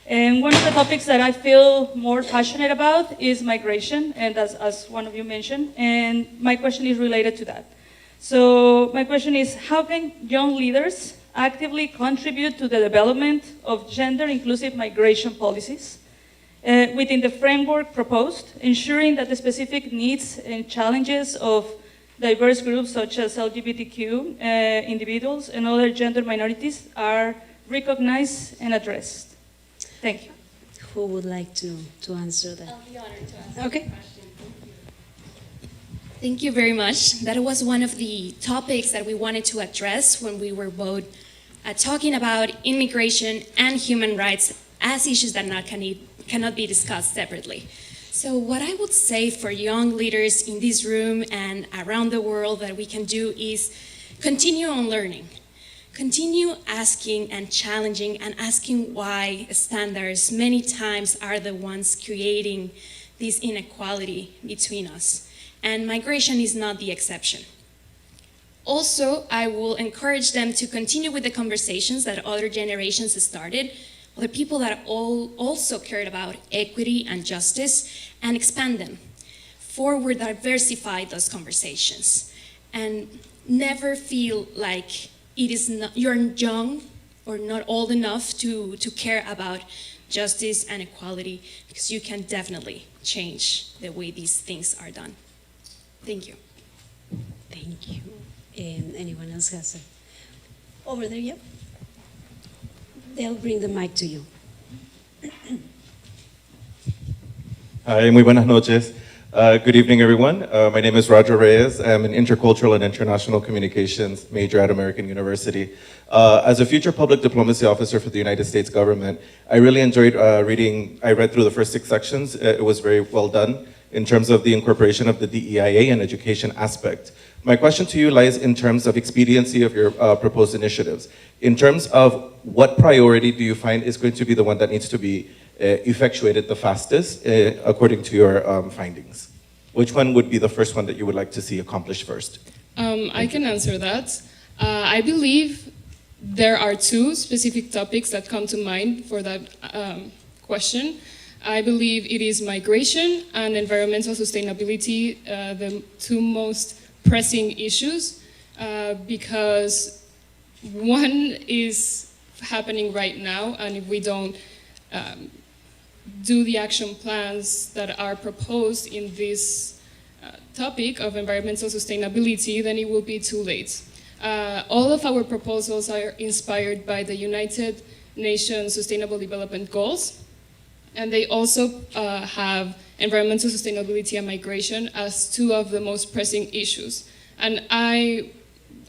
And one of the topics that I feel more passionate about is migration, and as one of you mentioned, and my question is related to that. So my question is, how can young leaders actively contribute to the development of gender-inclusive migration policies? within the framework proposed, ensuring that the specific needs and challenges of diverse groups such as LGBTQ individuals and other gender minorities are recognized and addressed. Thank you. Who would like to answer that? I'll be honored to answer Okay. the question. Thank you very much. That was one of the topics that we wanted to address when we were both talking about immigration and human rights as issues that cannot be discussed separately. So what I would say for young leaders in this room and around the world that we can do is continue on learning. Continue asking and challenging and asking why standards many times are the ones creating this inequality between us. And migration is not the exception. Also, I will encourage them to continue with the conversations that other generations started, other people that also cared about equity and justice, and expand them. Forward diversify those conversations. And never feel like you're young or not old enough to care about justice and equality, because you can definitely change the way these things are done. Thank you. Thank you. Anyone else has a? Over there, yep. They'll bring the mic to you. Hi, muy buenas noches. Good evening, everyone. My name is Roger Reyes. I'm an intercultural and international communications major at American University. As a future public diplomacy officer for the United States government, I really enjoyed reading. I read through the first 6 sections. It was very well done in terms of the incorporation of the DEIA and education aspect. My question to you lies in terms of expediency of your proposed initiatives. In terms of what priority do you find is going to be the one that needs to be effectuated the fastest according to your findings? Which one would be the first one that you would like to see accomplished first? I can answer that. I believe there are 2 specific topics that come to mind for that question. I believe it is migration and environmental sustainability, the 2 most pressing issues, because one is happening right now, and if we don't do the action plans that are proposed in this topic of environmental sustainability, then it will be too late. All of our proposals are inspired by the United Nations Sustainable Development Goals, and they also have environmental sustainability and migration as 2 of the most pressing issues. And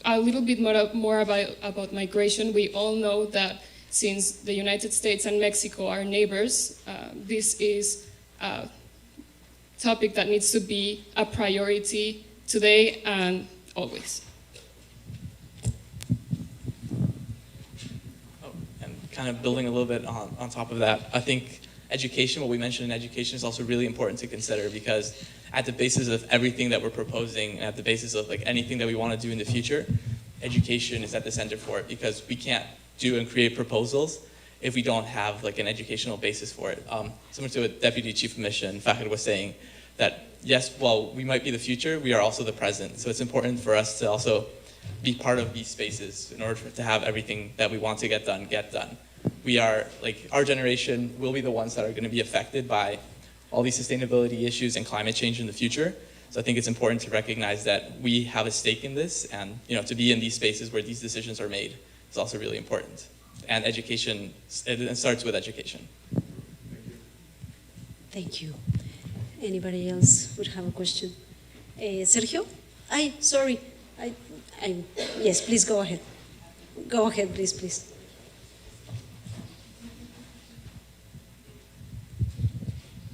a little bit more about migration. We all know that since the United States and Mexico are neighbors, this is a topic that needs to be a priority today and always. Oh, and kind of building a little bit on top of that, I think education, what we mentioned in education, is also really important to consider, because at the basis of everything that we're proposing, and at the basis of like anything that we want to do in the future, education is at the center for it, because we can't do and create proposals if we don't have like an educational basis for it. Similar to what Deputy Chief of Mission Fahad was saying, that yes, while we might be the future, we are also the present. So it's important for us to also be part of these spaces in order to have everything that we want to get done. We are, like, our generation will be the ones that are going to be affected by all these sustainability issues and climate change in the future. So I think it's important to recognize that we have a stake in this, and to be in these spaces where these decisions are made is also really important. And education, it starts with education. Thank you. Anybody else would have a question? Sergio? Sorry. Yes, please go ahead. Go ahead, please.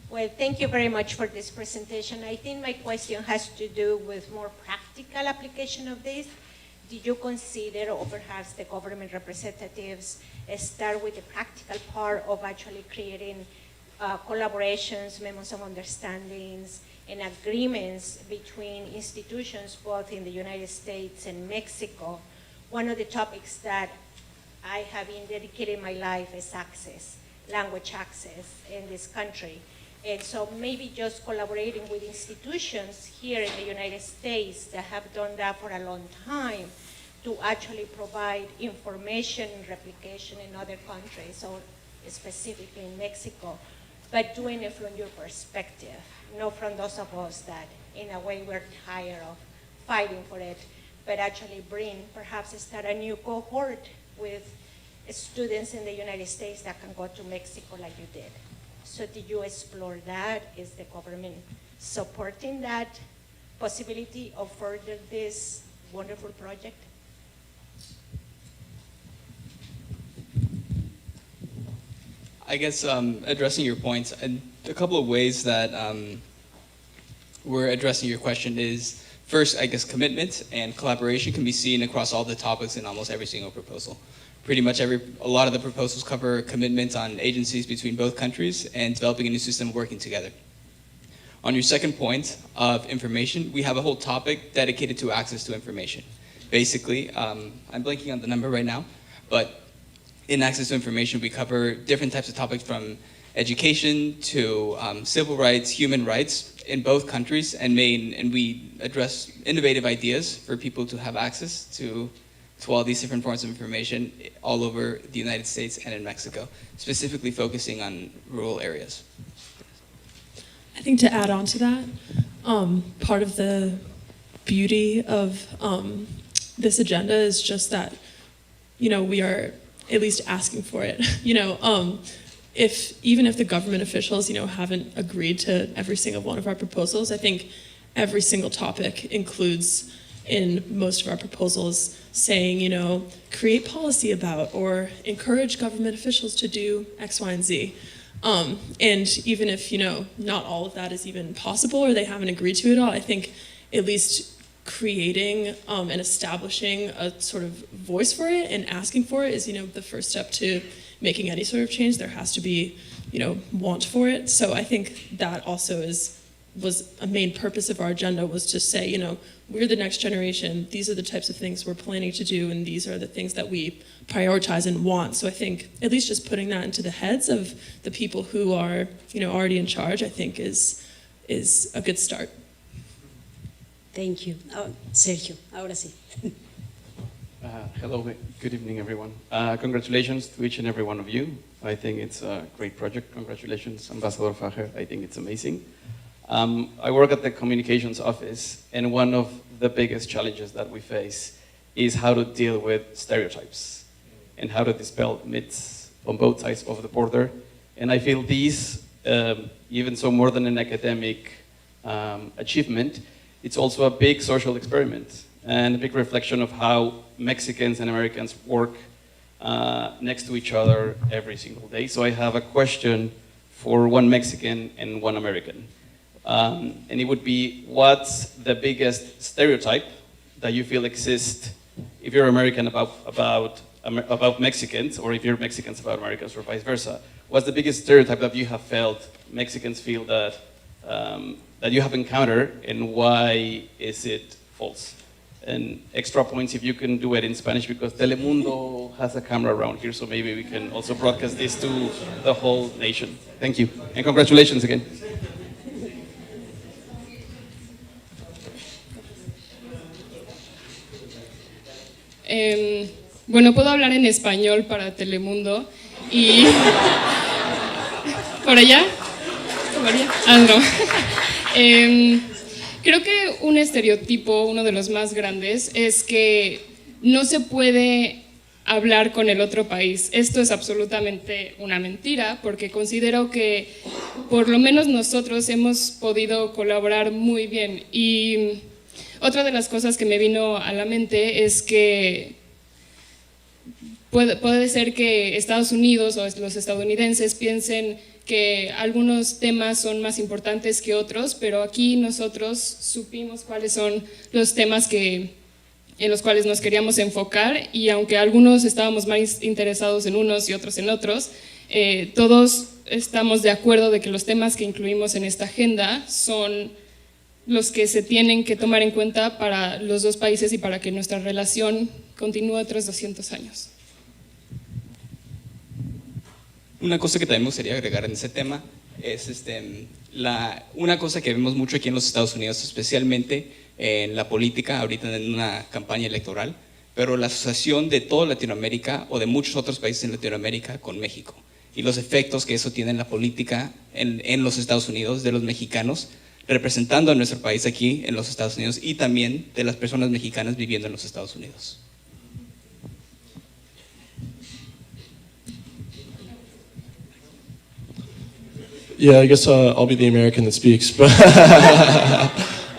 Well, thank you very much for this presentation. I think my question has to do with more practical application of this. Did you consider, or perhaps the government representatives, start with the practical part of actually creating collaborations, memos of understandings, and agreements between institutions both in the United States and Mexico? One of the topics that I have been dedicating my life is access, language access in this country. And so maybe just collaborating with institutions here in the United States that have done that for a long time to actually provide information and replication in other countries, or specifically in Mexico. but doing it from your perspective, not from those of us that, in a way, we're tired of fighting for it, but actually perhaps start a new cohort with students in the United States that can go to Mexico like you did. So did you explore that? Is the government supporting that possibility of further this wonderful project? I guess addressing your points, and a couple of ways that we're addressing your question is, first, I guess commitment and collaboration can be seen across all the topics in almost every single proposal. Pretty much a lot of the proposals cover commitment on agencies between both countries and developing a new system working together. On your second point of information, we have a whole topic dedicated to access to information. Basically, I'm blanking on the number right now, but in access to information, we cover different types of topics from education to civil rights, human rights in both countries, and we address innovative ideas for people to have access to all these different forms of information all over the United States and in Mexico, specifically focusing on rural areas. I think to add on to that, part of the beauty of this agenda is just that, we are at least asking for it. Even if the government officials, haven't agreed to every single one of our proposals, I think every single topic includes in most of our proposals saying, create policy about or encourage government officials to do X, Y, and Z. And even if, not all of that is even possible or they haven't agreed to it all, I think at least creating and establishing a sort of voice for it and asking for it is, the first step to making any sort of change. There has to be, want for it. So I think that also was a main purpose of our agenda, was to say, we're the next generation. These are the types of things we're planning to do, and these are the things that we prioritize and want. So I think at least just putting that into the heads of the people who are, already in charge, I think is a good start. Thank you. Sergio, ahora sí. Hello, good evening, everyone. Congratulations to each and every one of you. I think it's a great project. Congratulations, Ambassador Fajer. I think it's amazing. I work at the communications office, and one of the biggest challenges that we face is how to deal with stereotypes and how to dispel myths on both sides of the border. And I feel these, even so more than an academic achievement, it's also a big social experiment and a big reflection of how Mexicans and Americans work next to each other every single day. So I have a question for one Mexican and one American. And it would be, what's the biggest stereotype that you feel exists if you're American about Mexicans, or if you're Mexicans about Americans, or vice versa? What's the biggest stereotype that you have felt Mexicans feel that you have encountered, and why is it false? And extra points if you can do it in Spanish, because Telemundo has a camera around here, so maybe we can also broadcast this to the whole nation. Thank you, and congratulations again. Bueno, puedo hablar en español para Telemundo y... ¿Por allá? ¿Por allá? Ah, no. Creo que un estereotipo, uno de los más grandes, es que no se puede hablar con el otro país. Esto es absolutamente una mentira, porque considero que por lo menos nosotros hemos podido colaborar muy bien. Y otra de las cosas que me vino a la mente es que puede ser que Estados Unidos o los estadounidenses piensen que algunos temas son más importantes que otros, pero aquí nosotros supimos cuáles son los temas en los cuales nos queríamos enfocar, y aunque algunos estábamos más interesados en unos y otros en otros, todos estamos de acuerdo de que los temas que incluimos en esta agenda son los que se tienen que tomar en cuenta para los dos países y para que nuestra relación continúe otros 200 años. Una cosa que también me gustaría agregar en ese tema es una cosa que vemos mucho aquí en los Estados Unidos, especialmente en la política, ahorita en una campaña electoral, pero la asociación de toda Latinoamérica o de muchos otros países en Latinoamérica con México. y los efectos que eso tiene en la política en los Estados Unidos, de los mexicanos representando a nuestro país aquí en los Estados Unidos y también de las personas mexicanas viviendo en los Estados Unidos. Yeah, I guess I'll be the American that speaks. But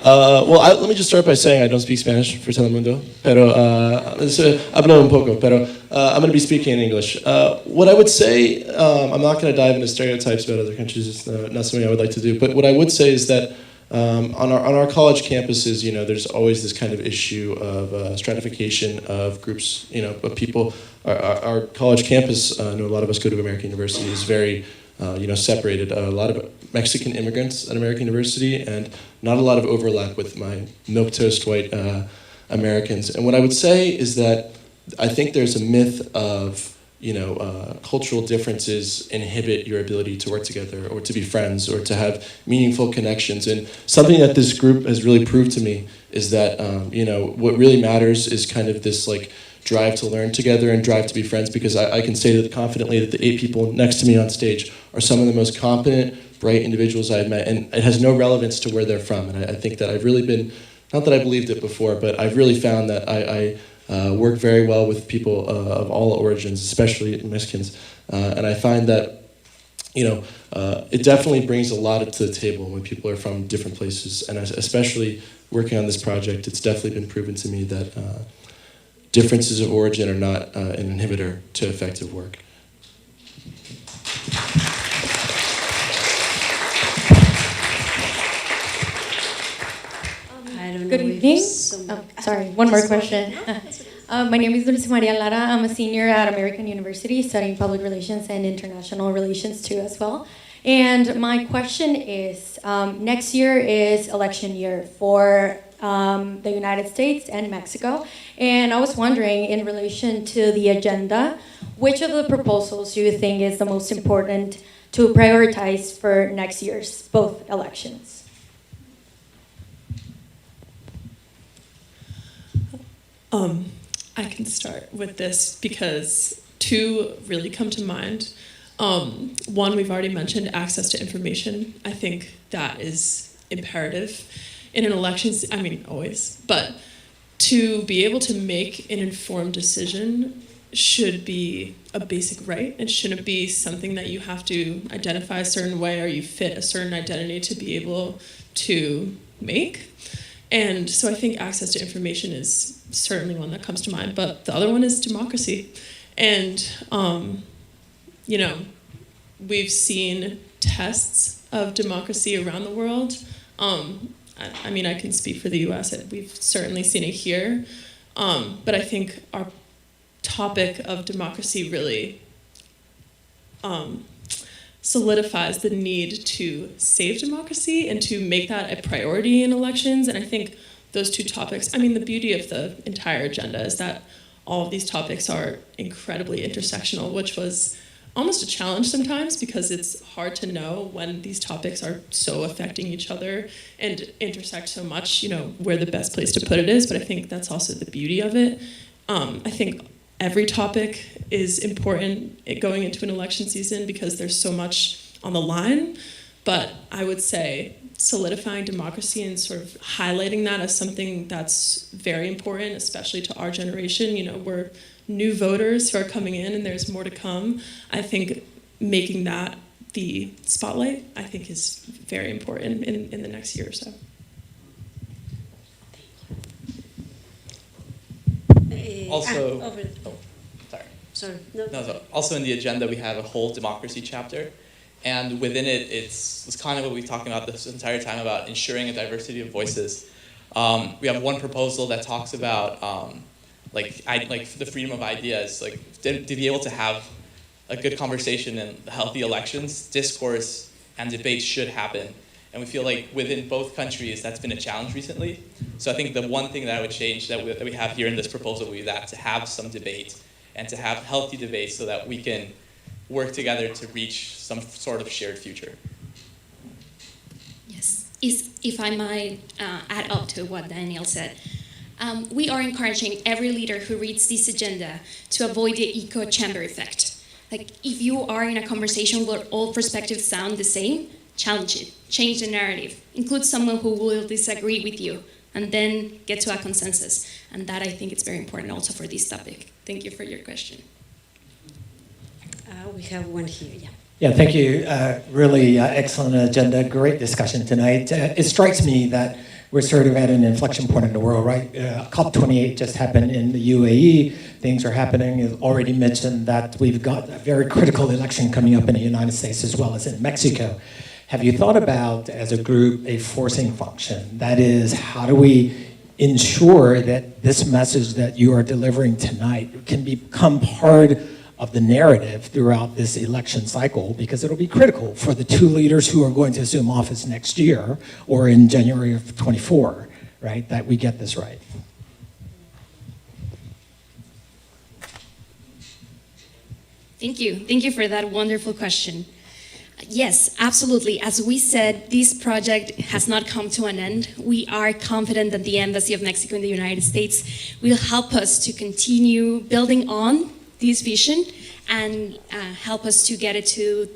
let me just start by saying I don't speak Spanish for Telemundo, pero hablo un poco, pero I'm going to be speaking in English. What I would say, I'm not going to dive into stereotypes about other countries. It's not something I would like to do. But what I would say is that on our college campuses, you know, there's always this kind of issue of stratification of groups, you know, of people. Our college campus, I know a lot of us go to American University, is very separated. A lot of Mexican immigrants at American University, and not a lot of overlap with my milquetoast white Americans. And what I would say is that I think there's a myth of cultural differences inhibit your ability to work together or to be friends or to have meaningful connections. And something that this group has really proved to me is that what really matters is kind of this like drive to learn together and drive to be friends, because I can say that confidently that the 8 people next to me on stage are some of the most competent, bright individuals I've met, and it has no relevance to where they're from. And I think that I've really been, not that I believed it before, but I've really found that I work very well with people of all origins, especially Mexicans. And I find that, it definitely brings a lot to the table when people are from different places. And especially working on this project, it's definitely been proven to me that differences of origin are not an inhibitor to effective work. Good evening. Sorry, one more question. My name is Dulce Maria Lara. I'm a senior at American University studying public relations and international relations too as well. And my question is, next year is election year for the United States and Mexico. And I was wondering, in relation to the agenda, which of the proposals do you think is the most important to prioritize for next year's both elections? I can start with this because 2 really come to mind. One, we've already mentioned, access to information. I think that is imperative in an election, I mean, always, but to be able to make an informed decision should be a basic right. It shouldn't be something that you have to identify a certain way or you fit a certain identity to be able to make. And so I think access to information is certainly one that comes to mind, but the other one is democracy. And, we've seen tests of democracy around the world. I mean, I can speak for the US, we've certainly seen it here, but I think our topic of democracy really solidifies the need to save democracy and to make that a priority in elections. And I think those 2 topics, I mean, the beauty of the entire agenda is that all of these topics are incredibly intersectional, which was almost a challenge sometimes because it's hard to know when these topics are so affecting each other and intersect so much, where the best place to put it is. But I think that's also the beauty of it. I think every topic is important going into an election season because there's so much on the line. But I would say solidifying democracy and sort of highlighting that as something that's very important, especially to our generation. We're new voters who are coming in and there's more to come. I think making that the spotlight, I think, is very important in the next year or so. Also in the agenda we have a whole democracy chapter, and within it it's kind of what we've talked about this entire time about ensuring a diversity of voices. We have one proposal that talks about the freedom of ideas, to be able to have a good conversation and healthy elections, discourse and debate should happen. And we feel like within both countries that's been a challenge recently. So I think the one thing that I would change that we have here in this proposal would be that to have some debate and to have healthy debate so that we can work together to reach some sort of shared future. Yes, if I might add up to what Daniel said. We are encouraging every leader who reads this agenda to avoid the echo chamber effect. Like, if you are in a conversation where all perspectives sound the same, challenge it, change the narrative, include someone who will disagree with you, and then get to a consensus. And that, I think, is very important also for this topic. Thank you for your question. We have one here, yeah. Yeah, thank you. Really excellent agenda, great discussion tonight. It strikes me that we're sort of at an inflection point in the world, right? COP28 just happened in the UAE. Things are happening. You've already mentioned that we've got a very critical election coming up in the United States as well as in Mexico. Have you thought about, as a group, a forcing function? That is, how do we ensure that this message that you are delivering tonight can become part of the narrative throughout this election cycle, because it'll be critical for the two leaders who are going to assume office next year or in January of 24, right, that we get this right. Thank you. Thank you for that wonderful question. Yes, absolutely. As we said, this project has not come to an end. We are confident that the Embassy of Mexico in the United States will help us to continue building on this vision and help us to get it to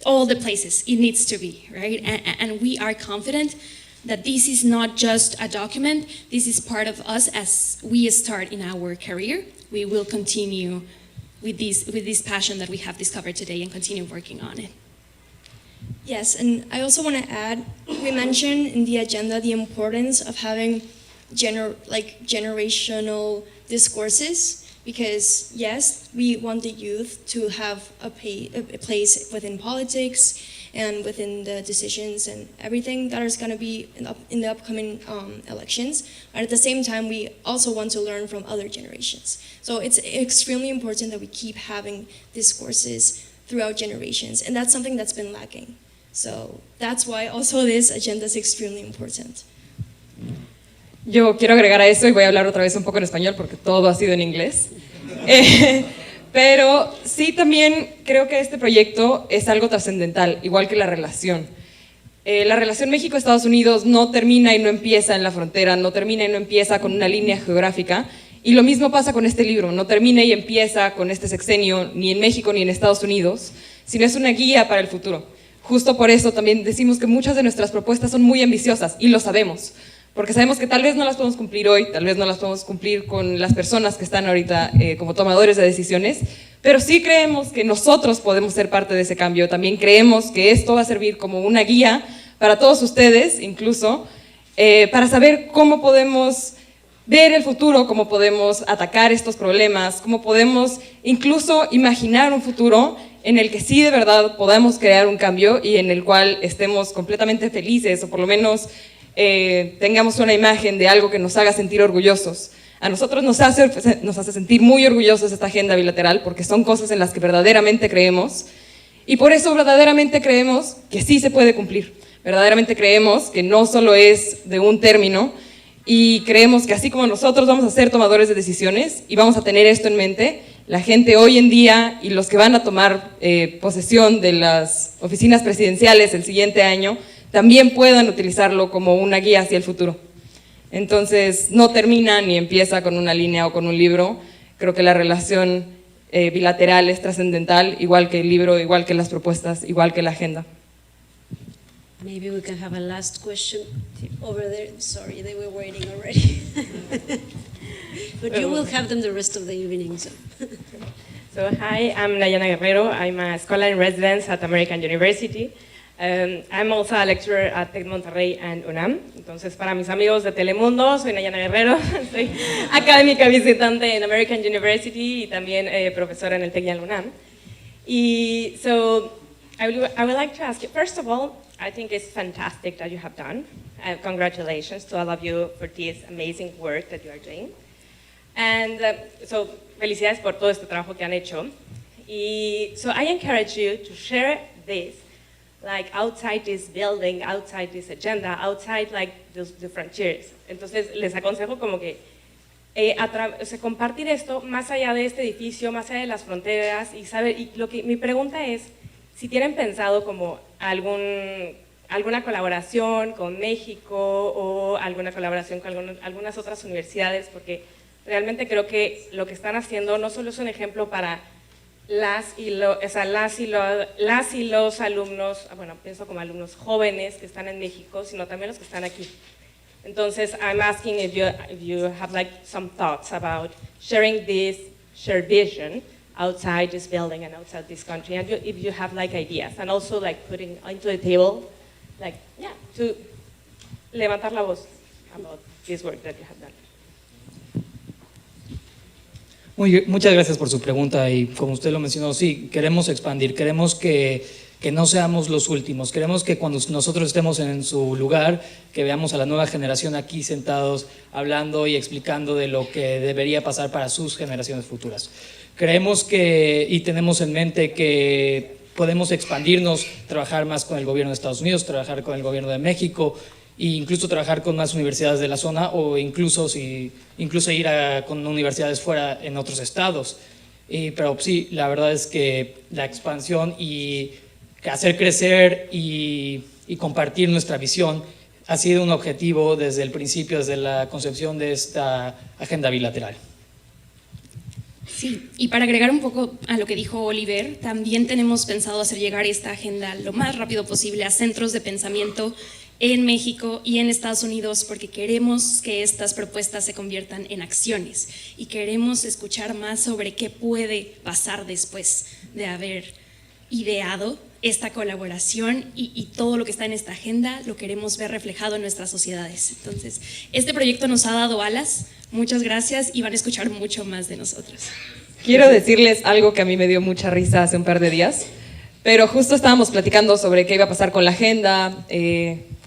all the places it needs to be, right? And we are confident that this is not just a document, this is part of us as we start in our career. We will continue with this passion that we have discovered today and continue working on it. Yes, and I also want to add, we mentioned in the agenda the importance of having generational discourses, because yes, we want the youth to have a place within politics and within the decisions and everything that is going to be in the upcoming elections. But at the same time, we also want to learn from other generations. So it's extremely important that we keep having discourses throughout generations, and that's something that's been lacking. So that's why also this agenda is extremely important. Yo quiero agregar a eso, y voy a hablar otra vez un poco en español porque todo ha sido en inglés. Pero sí, también creo que este proyecto es algo trascendental, igual que la relación. La relación México-Estados Unidos no termina y no empieza en la frontera, no termina y no empieza con una línea geográfica. Y lo mismo pasa con este libro, no termina y empieza con este sexenio ni en México ni en Estados Unidos, sino es una guía para el futuro. Justo por eso también decimos que muchas de nuestras propuestas son muy ambiciosas, y lo sabemos. Porque sabemos que tal vez no las podemos cumplir hoy, tal vez no las podemos cumplir con las personas que están ahorita como tomadores de decisiones, pero sí creemos que nosotros podemos ser parte de ese cambio. También creemos que esto va a servir como una guía para todos ustedes, incluso, para saber cómo podemos ver el futuro, cómo podemos atacar estos problemas, cómo podemos incluso imaginar un futuro en el que sí de verdad podamos crear un cambio y en el cual estemos completamente felices, o por lo menos tengamos una imagen de algo que nos haga sentir orgullosos. A nosotros nos hace sentir muy orgullosos esta agenda bilateral, porque son cosas en las que verdaderamente creemos, y por eso verdaderamente creemos que sí se puede cumplir. Verdaderamente creemos que no solo es de un término, y creemos que así como nosotros vamos a ser tomadores de decisiones y vamos a tener esto en mente, la gente hoy en día y los que van a tomar posesión de las oficinas presidenciales el siguiente año también puedan utilizarlo como una guía hacia el futuro. Entonces, no termina ni empieza con una línea o con un libro. Creo que la relación bilateral es trascendental, igual que el libro, igual que las propuestas, igual que la agenda. Maybe we can have a last question over there. Sorry, they were waiting already. But you will have them the rest of the evening. So hi, I'm Nayana Guerrero. I'm a scholar in residence at American University. I'm also a lecturer at Tec Monterrey and UNAM. Entonces, para mis amigos de Telemundo, soy Nayana Guerrero, soy académica visitante en American University y también profesora en el Tec y en la UNAM. Y so, I would like to ask you, first of all, I think it's fantastic that you have done. Congratulations to all of you for this amazing work that you are doing. And so, felicidades por todo este trabajo que han hecho. Y so, I encourage you to share this like outside this building, outside this agenda, outside like the frontiers. Entonces les aconsejo como que compartir esto más allá de este edificio, más allá de las fronteras y saber, y mi pregunta es si tienen pensado como alguna colaboración con México o alguna colaboración con algunas otras universidades, porque realmente creo que lo que están haciendo no solo es un ejemplo para las y los alumnos, bueno, pienso como alumnos jóvenes que están en México, sino también los que están aquí. Entonces, I'm asking if you have like some thoughts about sharing this shared vision outside this building and outside this country, and if you have like ideas, and also like putting into the table, like, yeah, to levantar la voz about this work that you have done. Muchas gracias por su pregunta y como usted lo mencionó, sí, queremos expandir, queremos que no seamos los últimos, queremos que cuando nosotros estemos en su lugar, que veamos a la nueva generación aquí sentados hablando y explicando de lo que debería pasar para sus generaciones futuras. Creemos y tenemos en mente que podemos expandirnos, trabajar más con el gobierno de Estados Unidos, trabajar con el gobierno de México, e incluso trabajar con más universidades de la zona o incluso ir con universidades fuera en otros estados. Pero sí, la verdad es que la expansión y hacer crecer y compartir nuestra visión ha sido un objetivo desde el principio, desde la concepción de esta agenda bilateral. Sí, y para agregar un poco a lo que dijo Oliver, también tenemos pensado hacer llegar esta agenda lo más rápido posible a centros de pensamiento en México y en Estados Unidos, porque queremos que estas propuestas se conviertan en acciones y queremos escuchar más sobre qué puede pasar después de haber ideado esta colaboración y todo lo que está en esta agenda lo queremos ver reflejado en nuestras sociedades. Entonces, este proyecto nos ha dado alas, muchas gracias y van a escuchar mucho más de nosotros. Quiero decirles algo que a mí me dio mucha risa hace un par de días, pero justo estábamos platicando sobre qué iba a pasar con la agenda,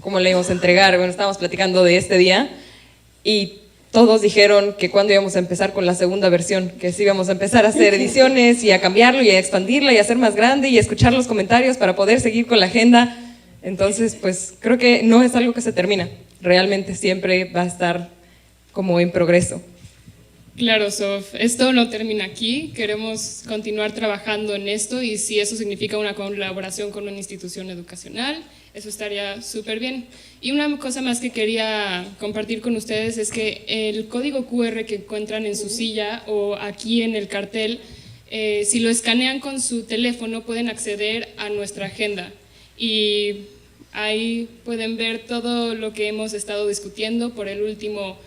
cómo le íbamos a entregar. Bueno, estábamos platicando de este día y todos dijeron que cuando íbamos a empezar con la segunda versión, que sí íbamos a empezar a hacer ediciones y a cambiarlo y a expandirla y a hacer más grande y a escuchar los comentarios para poder seguir con la agenda. Entonces, pues creo que no es algo que se termina, realmente siempre va a estar como en progreso. Claro, Sof, esto no termina aquí, queremos continuar trabajando en esto y si eso significa una colaboración con una institución educacional, eso estaría súper bien. Y una cosa más que quería compartir con ustedes es que el código QR que encuentran en su silla o aquí en el cartel, si lo escanean con su teléfono pueden acceder a nuestra agenda y ahí pueden ver todo lo que hemos estado discutiendo por el último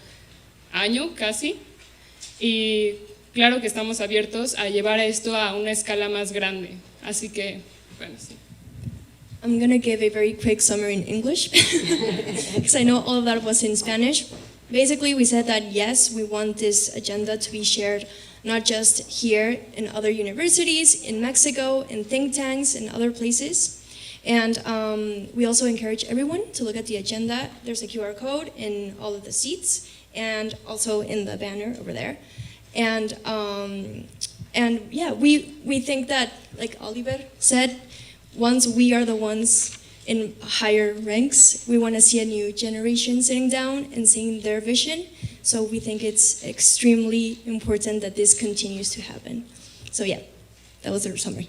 año casi. Y claro que estamos abiertos a llevar esto a una escala más grande. Así que, bueno, sí. I'm going to give a very quick summary in English because I know all of that was in Spanish. Basically, we said that yes, we want this agenda to be shared not just here in other universities, in Mexico, in think tanks, and other places. And we also encourage everyone to look at the agenda. There's a QR code in all of the seats and also in the banner over there. And yeah, we think that, like Oliver said, once we are the ones in higher ranks, we want to see a new generation sitting down and seeing their vision. So we think it's extremely important that this continues to happen. So yeah, that was the summary.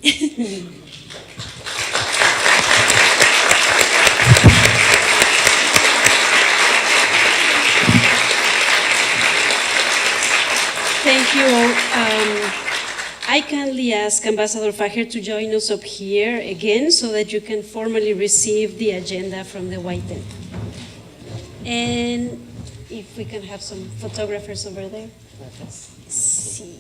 Thank you. I kindly ask Ambassador Fajer to join us up here again so that you can formally receive the agenda from the white tent. And if we can have some photographers over there. Let's see.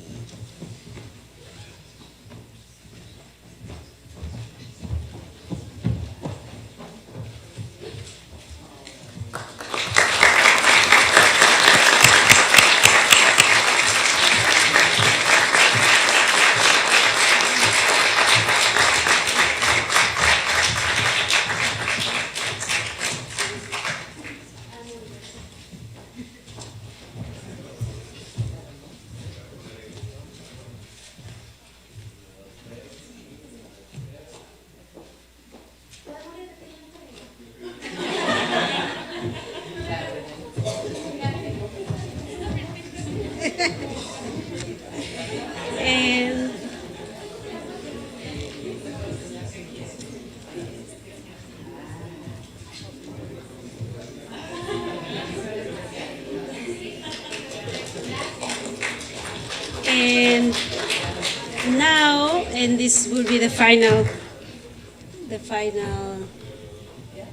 Now, and this will be the final.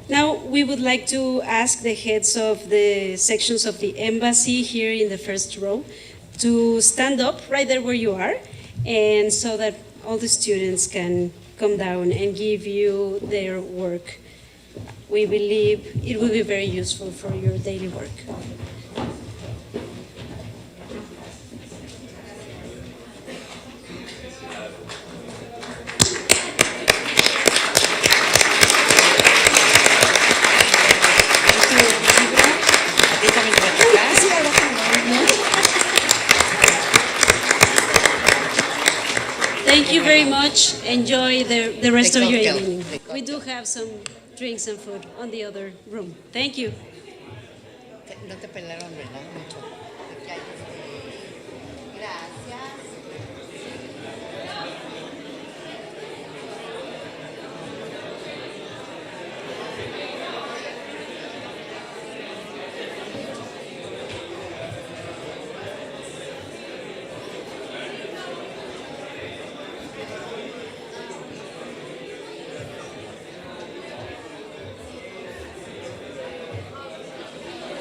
Now we would like to ask the heads of the sections of the embassy here in the first row to stand up right there where you are, and so that all the students can come down and give you their work. We believe it will be very useful for your daily work. Thank you very much. Enjoy the rest of your evening. We do have some drinks and food on the other room. Thank you. No te pelaron, ¿verdad? Mucho.